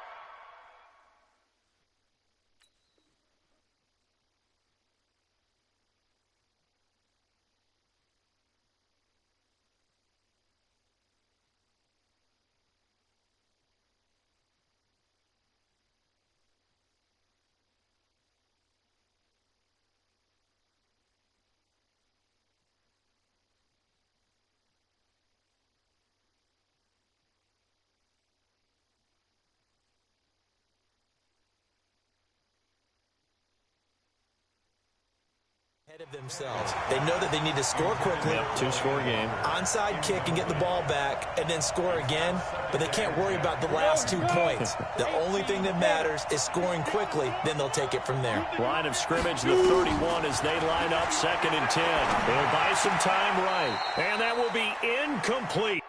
Of themselves. They know that they need to score quickly. Yep, 2-score game. Onside kick and get the ball back and then score again, but they can't worry about the last 2 points. The only thing that matters is scoring quickly, then they'll take it from there. Line of scrimmage, the 31 as they line up 2nd and 10. They'll buy some time right, and that will be incomplete.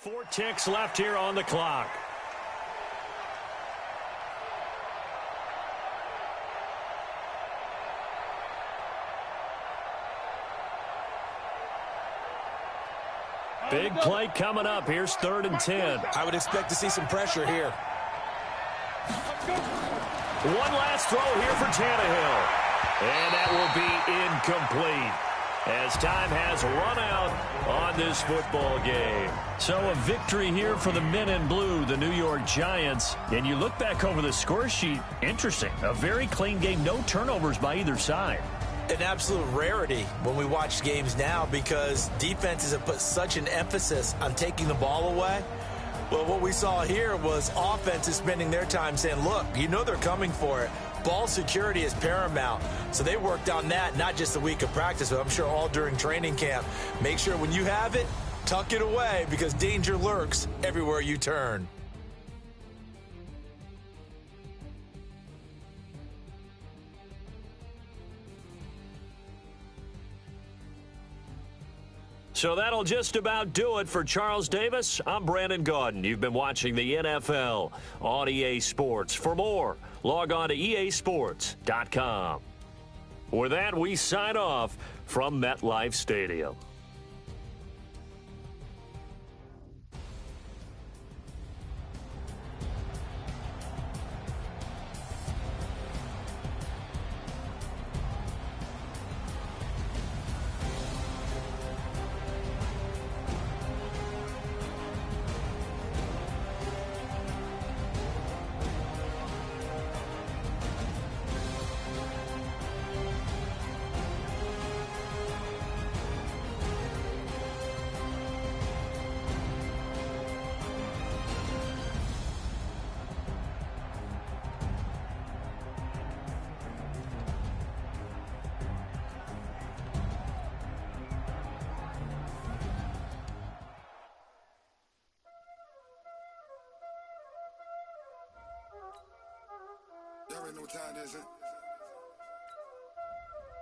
Four ticks left here on the clock. Big play coming up. Here's 3rd and 10. I would expect to see some pressure here. One last throw here for Tannehill. And that will be incomplete as time has run out on this football game. So a victory here for the men in blue, the New York Giants. And you look back over the score sheet, interesting. A very clean game, no turnovers by either side. an absolute rarity when we watch games now because defenses have put such an emphasis on taking the ball away. Well, what we saw here was offenses spending their time saying, look, you know they're coming for it. Ball security is paramount. So they worked on that, not just a week of practice, but I'm sure all during training camp. Make sure when you have it, tuck it away because danger lurks everywhere you turn. So that'll just about do it for Charles Davis. I'm Brandon Gaudin. You've been watching the NFL on EA Sports. For more, log on to easports.com. With that, we sign off from MetLife Stadium. Y'all already know what time it is, huh?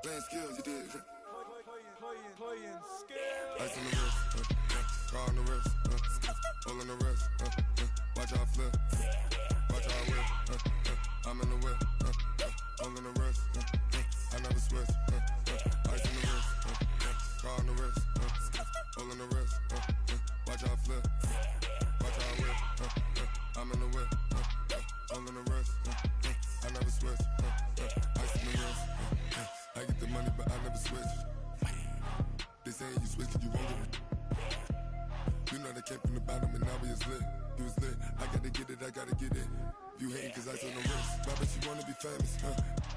Playing skills, you did, huh? Playing skills. Ice on the wrist, car on the wrist, hole on the wrist, watch how I flip, watch how I whip, I'm in the whip, hole in the wrist, I never switch, ice on the wrist, car on the wrist, hole in the wrist, watch how I flip, watch how I whip, I'm in the whip, hole in the wrist, I never switch, ice on the wrist, I get the money but I never switch. They saying you switch cause you won't get it. You know they came from the bottom and now we is lit. You was lit, I gotta get it, I gotta get it. You hating cause ice on the wrist. Why bet you wanna be famous,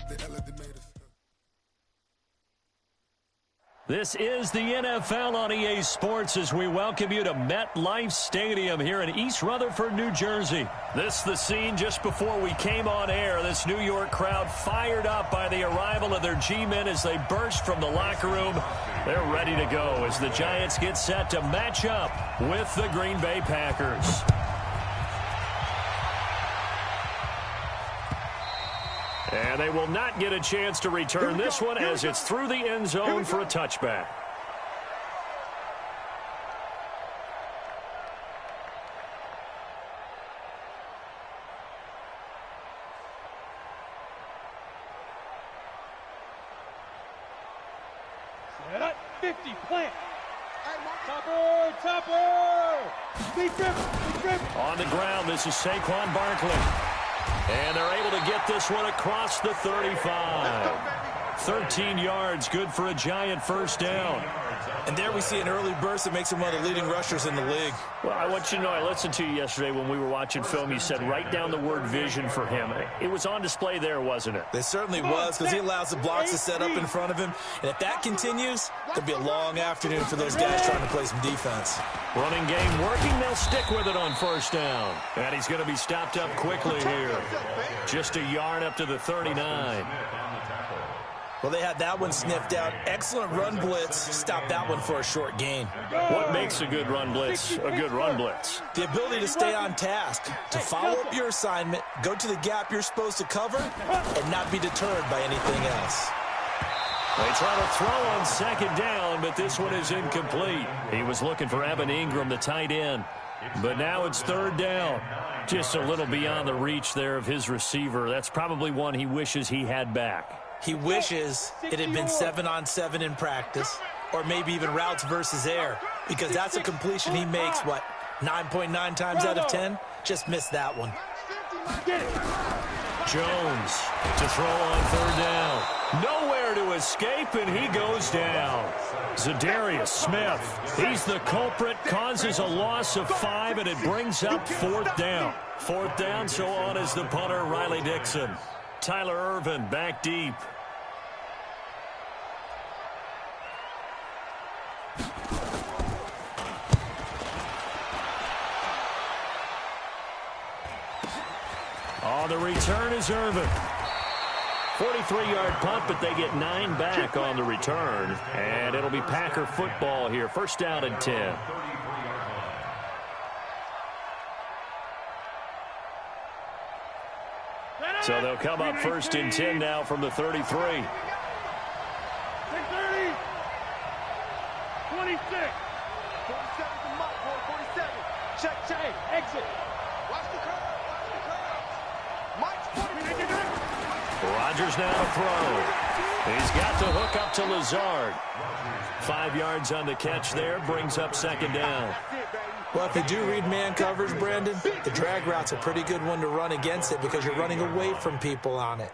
They elevated us. This is the NFL on EA Sports as we welcome you to MetLife Stadium here in East Rutherford, New Jersey. This the scene just before we came on air. This New York crowd fired up by the arrival of their G-men as they burst from the locker room. They're ready to go as the Giants get set to match up with the Green Bay Packers. And they will not get a chance to return this one as it's through the end zone for a touchback. Set up, 50, plant. Topper. Big grip. On the ground, this is Saquon Barkley. And they're able to get this one across the 35. 13 yards, good for a Giant first down. And there we see an early burst that makes him one of the leading rushers in the league. Well, I want you to know, I listened to you yesterday when we were watching film. You said write down the word vision for him. It was on display there, wasn't it? It certainly was, because he allows the blocks to set up in front of him. And if that continues, there'll be a long afternoon for those guys trying to play some defense. Running game working. They'll stick with it on first down. And he's going to be stopped up quickly here. Just a yard up to the 39. Well, they had that one sniffed out. Excellent run blitz. Stop that one for a short gain. What makes a good run blitz a good run blitz? The ability to stay on task, to follow up your assignment, go to the gap you're supposed to cover, and not be deterred by anything else. They try to throw on second down, but this one is incomplete. He was looking for Evan Ingram, the tight end. But now it's third down. Just a little beyond the reach there of his receiver. That's probably one he wishes he had back. He wishes it had been 7-on-7 in practice, or maybe even routes versus air, because that's a completion he makes, 9.9 times out of 10? Just missed that one. Jones to throw on third down. Nowhere to escape, and he goes down. Zadarius Smith, he's the culprit, causes a loss of 5, and it brings up fourth down. Fourth down, so on is the punter, Riley Dixon. Tyler Irvin back deep. On the return is Irvin. 43-yard punt, but they get 9 back on the return. And it'll be Packer football here. First down and 10. So they'll come up first and 10 now from the 33. 30. 26. 47 to Mike, boy, 47. Check. Exit. Watch the curve. Mike's 47. Rodgers now to throw. He's got the hook up to Lazard. 5 yards on the catch there, brings up second down. Well, if you do read man coverage, Brandon, the drag route's a pretty good one to run against it because you're running away from people on it.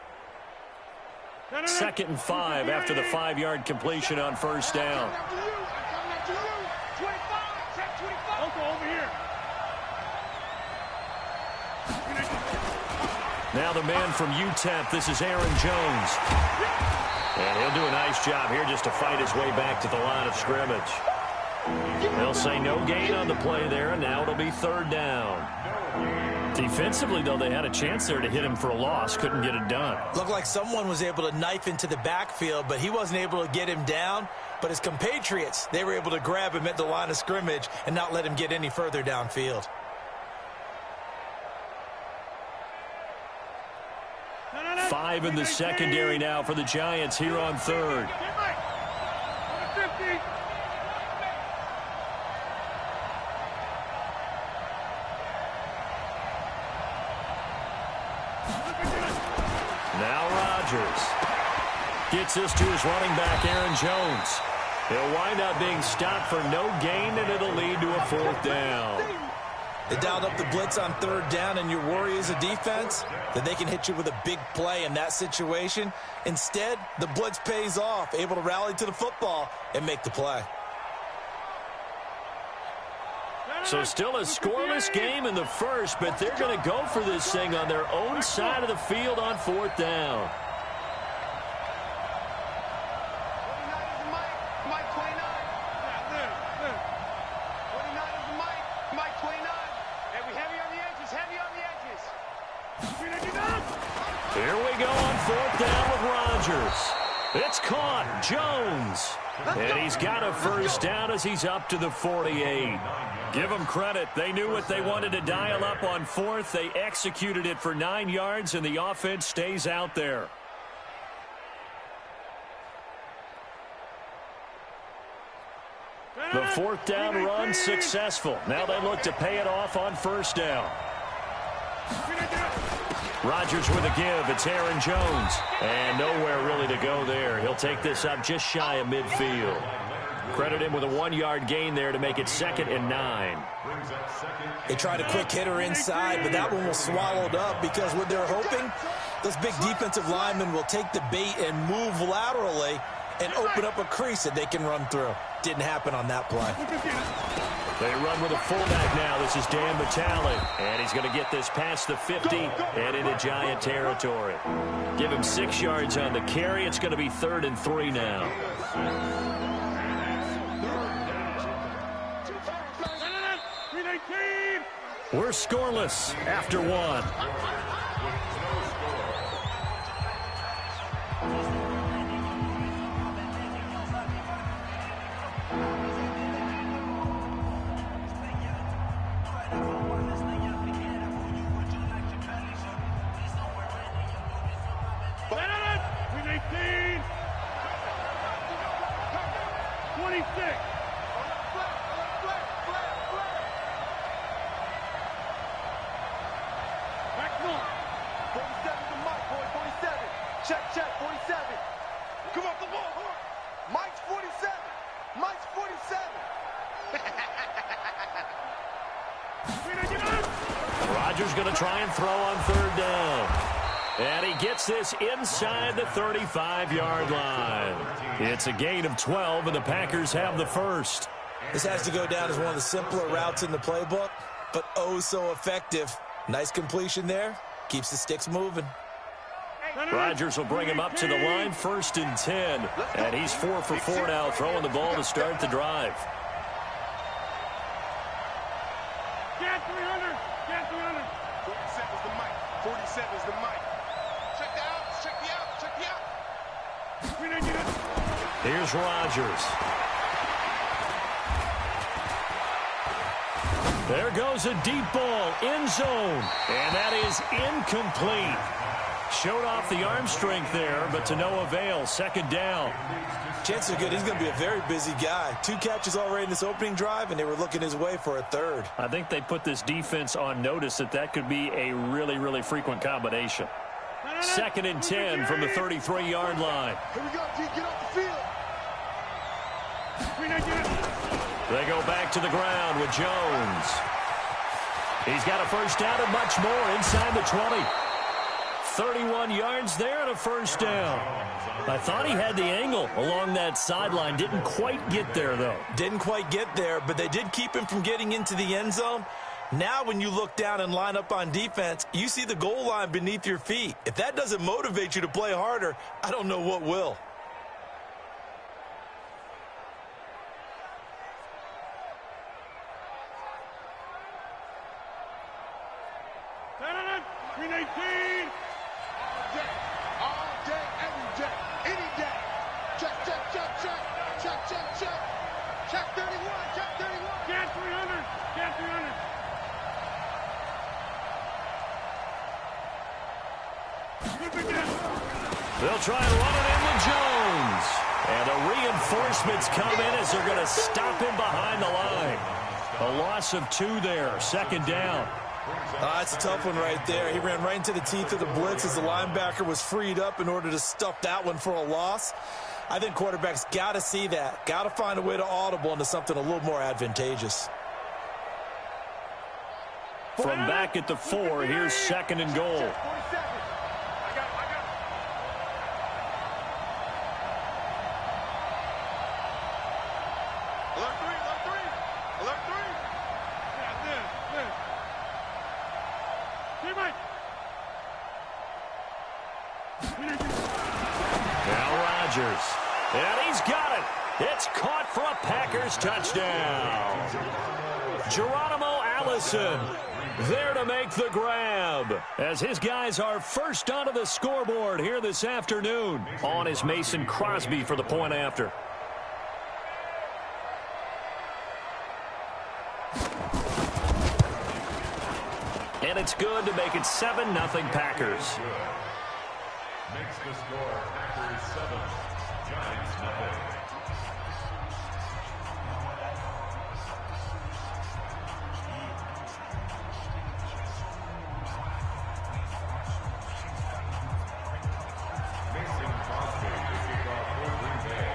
Second and 5 after the 5-yard completion on first down. Now the man from UTEP, this is Aaron Jones. And he'll do a nice job here just to fight his way back to the line of scrimmage. They'll say no gain on the play there, and now it'll be third down. Defensively, though, they had a chance there to hit him for a loss. Couldn't get it done. Looked like someone was able to knife into the backfield, but he wasn't able to get him down. But his compatriots, they were able to grab him at the line of scrimmage and not let him get any further downfield. Five in the secondary now for the Giants here on third. Now Rodgers gets this to his running back, Aaron Jones. He'll wind up being stopped for no gain, and it'll lead to a fourth down. They dialed up the blitz on third down, and your worry as a defense that they can hit you with a big play in that situation. Instead, the blitz pays off, able to rally to the football and make the play. So still a scoreless game in the first, but they're going to go for this thing on their own side of the field on fourth down. Here we go on fourth down with Rodgers. It's caught. Jones. And he's got a first down as he's up to the 48. Give them credit. They knew what they wanted to dial up on fourth. They executed it for 9 yards, and the offense stays out there. The fourth down run successful. Now they look to pay it off on first down. Rodgers with a give. It's Aaron Jones. And nowhere really to go there. He'll take this up just shy of midfield. Credit him with a 1-yard gain there to make it 2nd and 9. They tried a quick hitter inside, but that one was swallowed up because what they're hoping, those big defensive linemen will take the bait and move laterally and open up a crease that they can run through. Didn't happen on that play. They run with a fullback now. This is Dan Vitale. And he's going to get this past the 50 and into Giant territory. Give him 6 yards on the carry. It's going to be 3rd and 3 now. We're scoreless after 1. Rodgers going to try and throw on third down. And he gets this inside the 35-yard line. It's a gain of 12, and the Packers have the first. This has to go down as one of the simpler routes in the playbook, but oh so effective. Nice completion there. Keeps the sticks moving. Rodgers will bring him up to the line, 1st and 10. And he's 4 for 4 now, throwing the ball to start the drive. Get 300. Get 300. 47 is the mic. 47. 47's the mic. Check the outs, check the outs, check the outs. Here's Rodgers. There goes a deep ball, end zone, and that is incomplete. Showed off the arm strength there, but to no avail. Second down. Chances are good he's going to be a very busy guy. 2 catches already in this opening drive, and they were looking his way for a third. I think they put this defense on notice that could be a really, really frequent combination. 2nd and 10 from the 33-yard line. Here we go, G. Get off the field. They go back to the ground with Jones. He's got a first down and much more inside the 20. 31 yards there and a first down. I thought he had the angle along that sideline. Didn't quite get there, though. Didn't quite get there, but they did keep him from getting into the end zone. Now when you look down and line up on defense, you see the goal line beneath your feet. If that doesn't motivate you to play harder, I don't know what will. Green 18. All day, every day, any day. Check, check, check, check, check, check, check. Check 31, check 31. Cat 300, cat 300. They'll try and run it in with Jones. And the reinforcements come in as they're going to stop him behind the line. A loss of 2 there, 2nd down. That's a tough one right there. He ran right into the teeth of the blitz as the linebacker was freed up in order to stuff that one for a loss. I think quarterbacks got to see that. Got to find a way to audible into something a little more advantageous. From back at the 4, here's 2nd and goal. And he's got it. It's caught for a Packers touchdown. Geronimo Allison there to make the grab, as his guys are first onto the scoreboard here this afternoon. On is Mason Crosby for the point after. And it's good to make it 7-0 Packers. Makes the score Packers 7, Giants 0. Mason Crosby to kick off for Green Bay.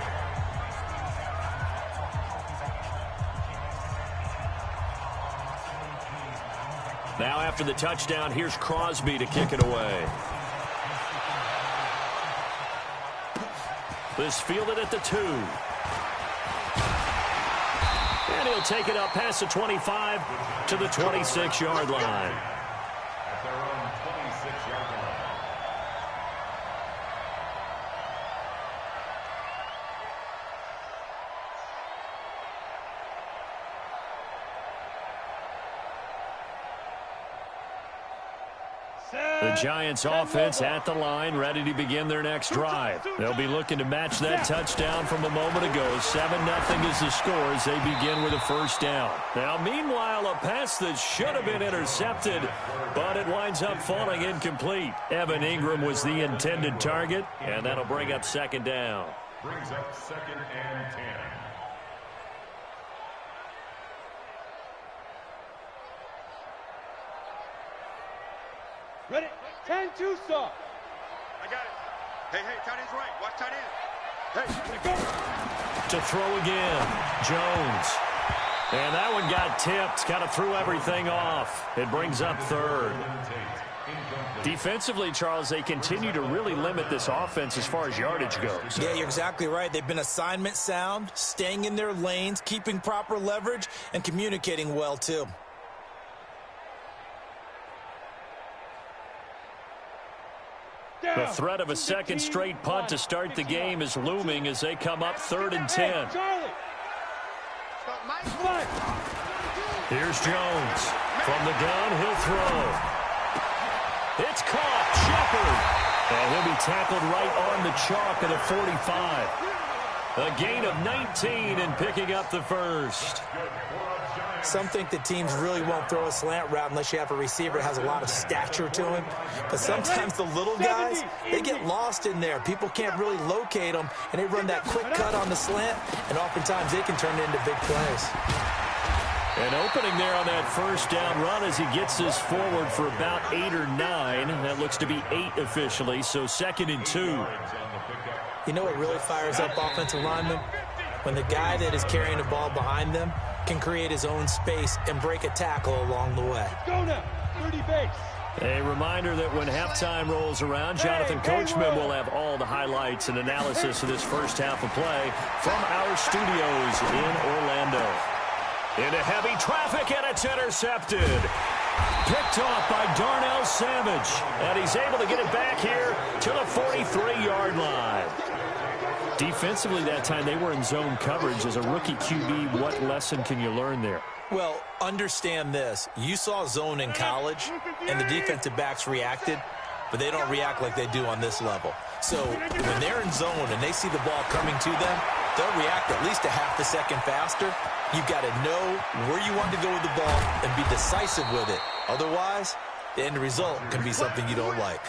Now after the touchdown, here's Crosby to kick it away. This fielded at the 2. And he'll take it up past the 25 to the 26-yard line. At their own 26-yard line. The Giants offense at the line, ready to begin their next drive. They'll be looking to match that touchdown from a moment ago. 7-0 is the score as they begin with a first down. Now, meanwhile, a pass that should have been intercepted, but it winds up falling incomplete. Evan Ingram was the intended target, and that'll bring up 2nd down. Brings up 2nd and 10. Ready? 10-2 stop. I got it. Hey, tight end's right. Watch tight end. Hey, go. To throw again, Jones. And that one got tipped, kind of threw everything off. It brings up 3rd. Defensively, Charles, they continue to really limit this offense as far as yardage goes. Yeah, you're exactly right. They've been assignment sound, staying in their lanes, keeping proper leverage, and communicating well, too. The threat of a second straight punt to start the game is looming as they come up 3rd and 10. Here's Jones. From the gun, he'll throw. It's caught. tackled right on the chalk of the 45. A gain of 19 and picking up the first. Some think that teams really won't throw a slant route unless you have a receiver that has a lot of stature to him. But sometimes the little guys, they get lost in there. People can't really locate them, and they run that quick cut on the slant, and oftentimes they can turn it into big plays. And opening there on that first down run as he gets this forward for about 8 or 9. That looks to be 8 officially, so 2nd and 2. You know what really fires up offensive linemen? When the guy that is carrying the ball behind them can create his own space and break a tackle along the way. Go now, 30 base. A reminder that when halftime rolls around, Jonathan Coachman will have all the highlights and analysis of this first half of play from our studios in Orlando. Into heavy traffic, and it's intercepted. Picked off by Darnell Savage, and he's able to get it back here to the 43-yard line. Defensively that time, they were in zone coverage. As a rookie QB, what lesson can you learn there? Well, understand this. You saw zone in college, and the defensive backs reacted, but they don't react like they do on this level. So when they're in zone and they see the ball coming to them, they'll react at least a half a second faster. You've got to know where you want to go with the ball and be decisive with it. Otherwise, the end result can be something you don't like.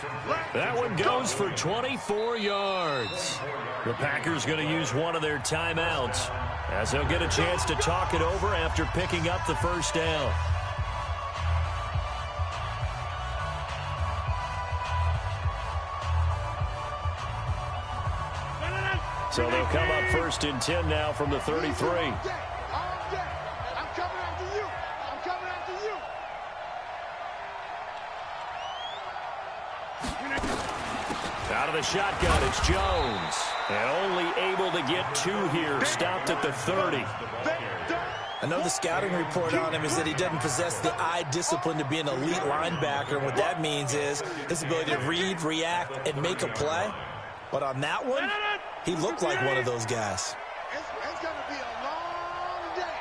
That one goes for 24 yards. The Packers going to use one of their timeouts as they'll get a chance to talk it over after picking up the first down. So they'll come up 1st and 10 now from the 33. Out of the shotgun, it's Jones. And only able to get 2 here. Stopped at the 30. I know the scouting report on him is that he doesn't possess the eye discipline to be an elite linebacker. And what that means is his ability to read, react, and make a play. But on that one, he looked like one of those guys. It's going to be a long day.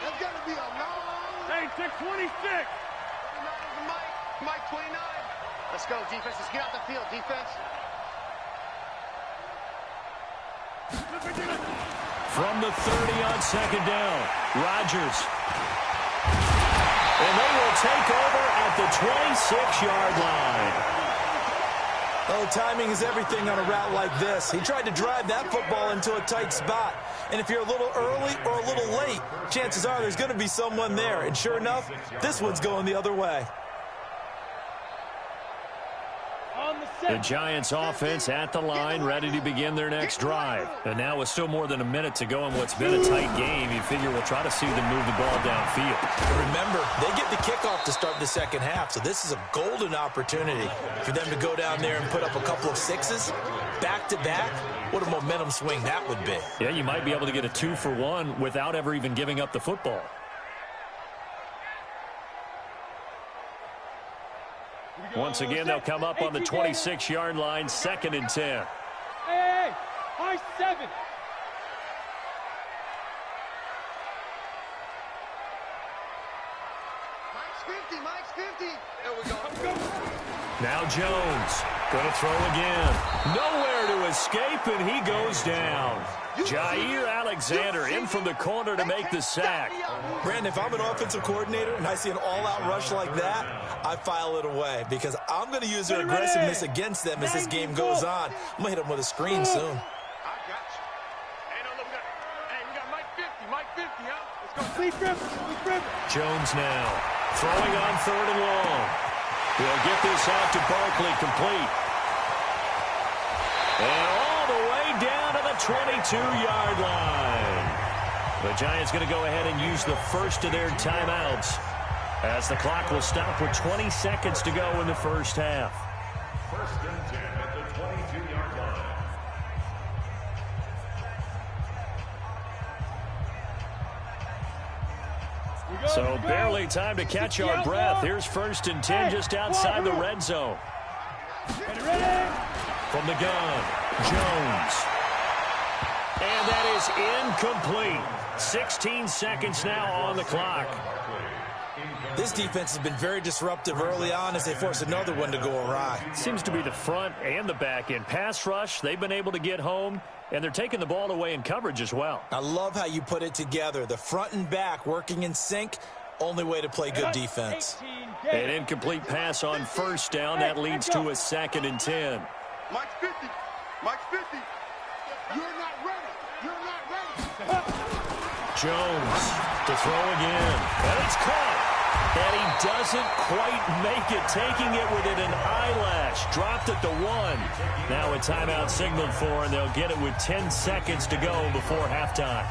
It's going to be a long day. 626. Mike 29. Let's go, defense. Let's get out the field, defense. From the 30 on 2nd down, Rodgers. And they will take over at the 26-yard line. Oh, timing is everything on a route like this. He tried to drive that football into a tight spot. And if you're a little early or a little late, chances are there's going to be someone there. And sure enough, this one's going the other way. The Giants offense at the line, ready to begin their next drive. And now with still more than a minute to go in what's been a tight game, you figure we'll try to see them move the ball downfield. And remember, they get the kickoff to start the second half, so this is a golden opportunity for them to go down there and put up a couple of 6s back-to-back. What a momentum swing that would be. Yeah, you might be able to get a 2-for-1 without ever even giving up the football. Once again, they'll come up on the 26-yard line, 2nd and 10. Hey, high 7. Mike's 50. There we go. Now Jones, going to throw again. Nowhere to escape, and he goes down. Jair Alexander in from the corner to make the sack. Brandon, if I'm an offensive coordinator and I see an all-out rush like that, I file it away because I'm going to use their aggressiveness against them as this game goes on. I'm going to hit them with a screen soon. I got you. Hey, no, look, we got Mike 50. Mike 50, huh? Let's go. Lee Griffin. Jones now throwing on 3rd and long. He'll get this out to Barkley, complete. And all the way down to the 22-yard line. The Giants going to go ahead and use the first of their timeouts as the clock will stop with 20 seconds to go in the first half. 1st and 10 at the 22-yard line. So barely time to catch our breath. Here's 1st and 10 just outside the red zone. From the gun, Jones. And that is incomplete. 16 seconds now on the clock. This defense has been very disruptive early on as they force another one to go awry. Seems to be the front and the back end. Pass rush, they've been able to get home, and they're taking the ball away in coverage as well. I love how you put it together. The front and back working in sync, only way to play good defense. An incomplete pass on first down. That leads to a 2nd and 10. Mike's 50. Mike's 50. You're not ready. You're not ready. Jones to throw again. And it's caught. And he doesn't quite make it, taking it within an eyelash. Dropped at the 1. Now a timeout signaled for, and they'll get it with 10 seconds to go before halftime.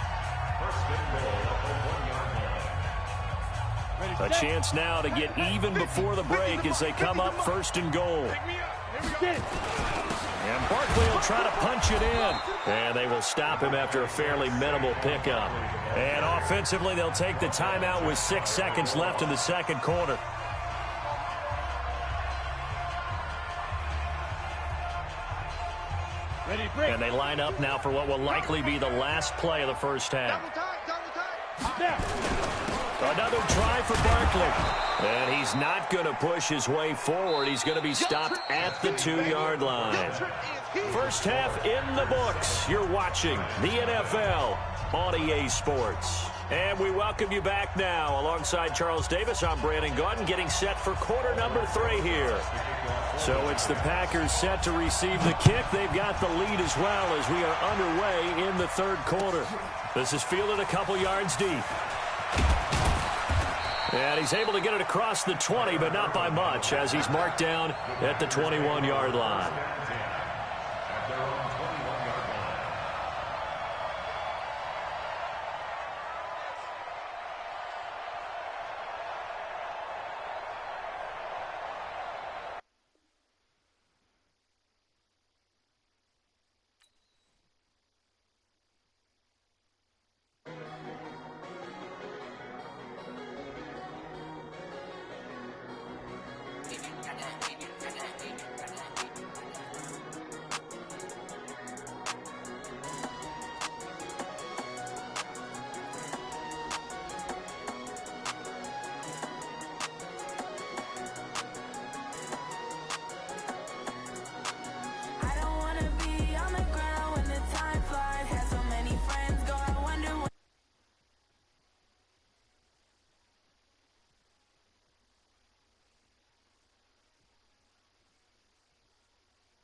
A chance now to get even before the break as they come up 1st and goal. And Barkley will try to punch it in. And they will stop him after a fairly minimal pickup. And offensively, they'll take the timeout with 6 seconds left in the second quarter. And they line up now for what will likely be the last play of the first half. Another try for Barkley. And he's not going to push his way forward. He's going to be stopped at the 2-yard line. First half in the books. You're watching the NFL on EA Sports. And we welcome you back now. Alongside Charles Davis, I'm Brandon Gaudin, getting set for quarter number 3 here. So it's the Packers set to receive the kick. They've got the lead as well as we are underway in the third quarter. This is fielded a couple yards deep. And he's able to get it across the 20, but not by much, as he's marked down at the 21-yard line.